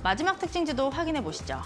마지막 특징지도 확인해 보시죠.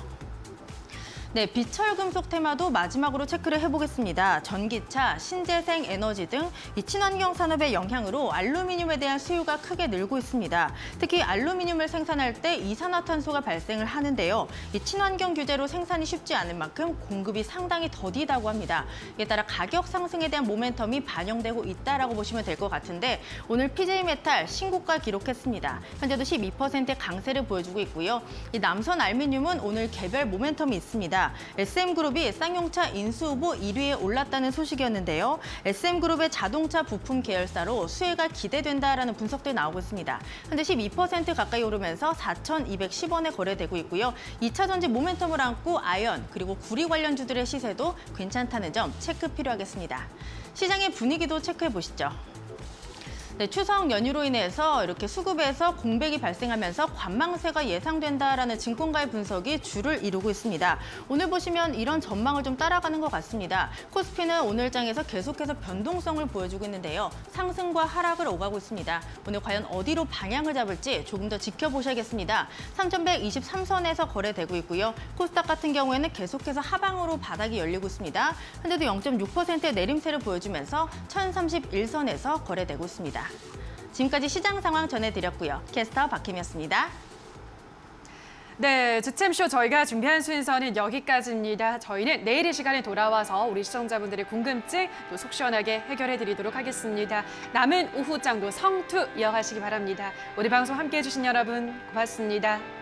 네, 비철금속 테마도 마지막으로 체크를 해보겠습니다. 전기차, 신재생 에너지 등 이 친환경 산업의 영향으로 알루미늄에 대한 수요가 크게 늘고 있습니다. 특히 알루미늄을 생산할 때 이산화탄소가 발생을 하는데요. 이 친환경 규제로 생산이 쉽지 않은 만큼 공급이 상당히 더디다고 합니다. 이에 따라 가격 상승에 대한 모멘텀이 반영되고 있다라고 보시면 될 것 같은데 오늘 PJ메탈 신고가 기록했습니다. 현재도 12%의 강세를 보여주고 있고요. 이 남선 알루미늄은 오늘 개별 모멘텀이 있습니다. SM그룹이 쌍용차 인수 후보 1위에 올랐다는 소식이었는데요. SM그룹의 자동차 부품 계열사로 수혜가 기대된다라는 분석들이 나오고 있습니다. 현재 12% 가까이 오르면서 4,210원에 거래되고 있고요. 2차 전지 모멘텀을 안고 아연 그리고 구리 관련주들의 시세도 괜찮다는 점 체크 필요하겠습니다. 시장의 분위기도 체크해 보시죠. 네, 추석 연휴로 인해서 이렇게 수급에서 공백이 발생하면서 관망세가 예상된다라는 증권가의 분석이 주를 이루고 있습니다. 오늘 보시면 이런 전망을 좀 따라가는 것 같습니다. 코스피는 오늘 장에서 계속해서 변동성을 보여주고 있는데요. 상승과 하락을 오가고 있습니다. 오늘 과연 어디로 방향을 잡을지 조금 더 지켜보셔야겠습니다. 3,123선에서 거래되고 있고요. 코스닥 같은 경우에는 계속해서 하방으로 바닥이 열리고 있습니다. 현재도 0.6%의 내림세를 보여주면서 1,031선에서 거래되고 있습니다. 지금까지 시장 상황 전해드렸고요. 캐스터 박혜미였습니다. 네, 주챔쇼 저희가 준비한 순서는 여기까지입니다. 저희는 내일 이 시간에 돌아와서 우리 시청자분들의 궁금증 또 속 시원하게 해결해드리도록 하겠습니다. 남은 오후장도 성투 이어가시기 바랍니다. 오늘 방송 함께해 주신 여러분 고맙습니다.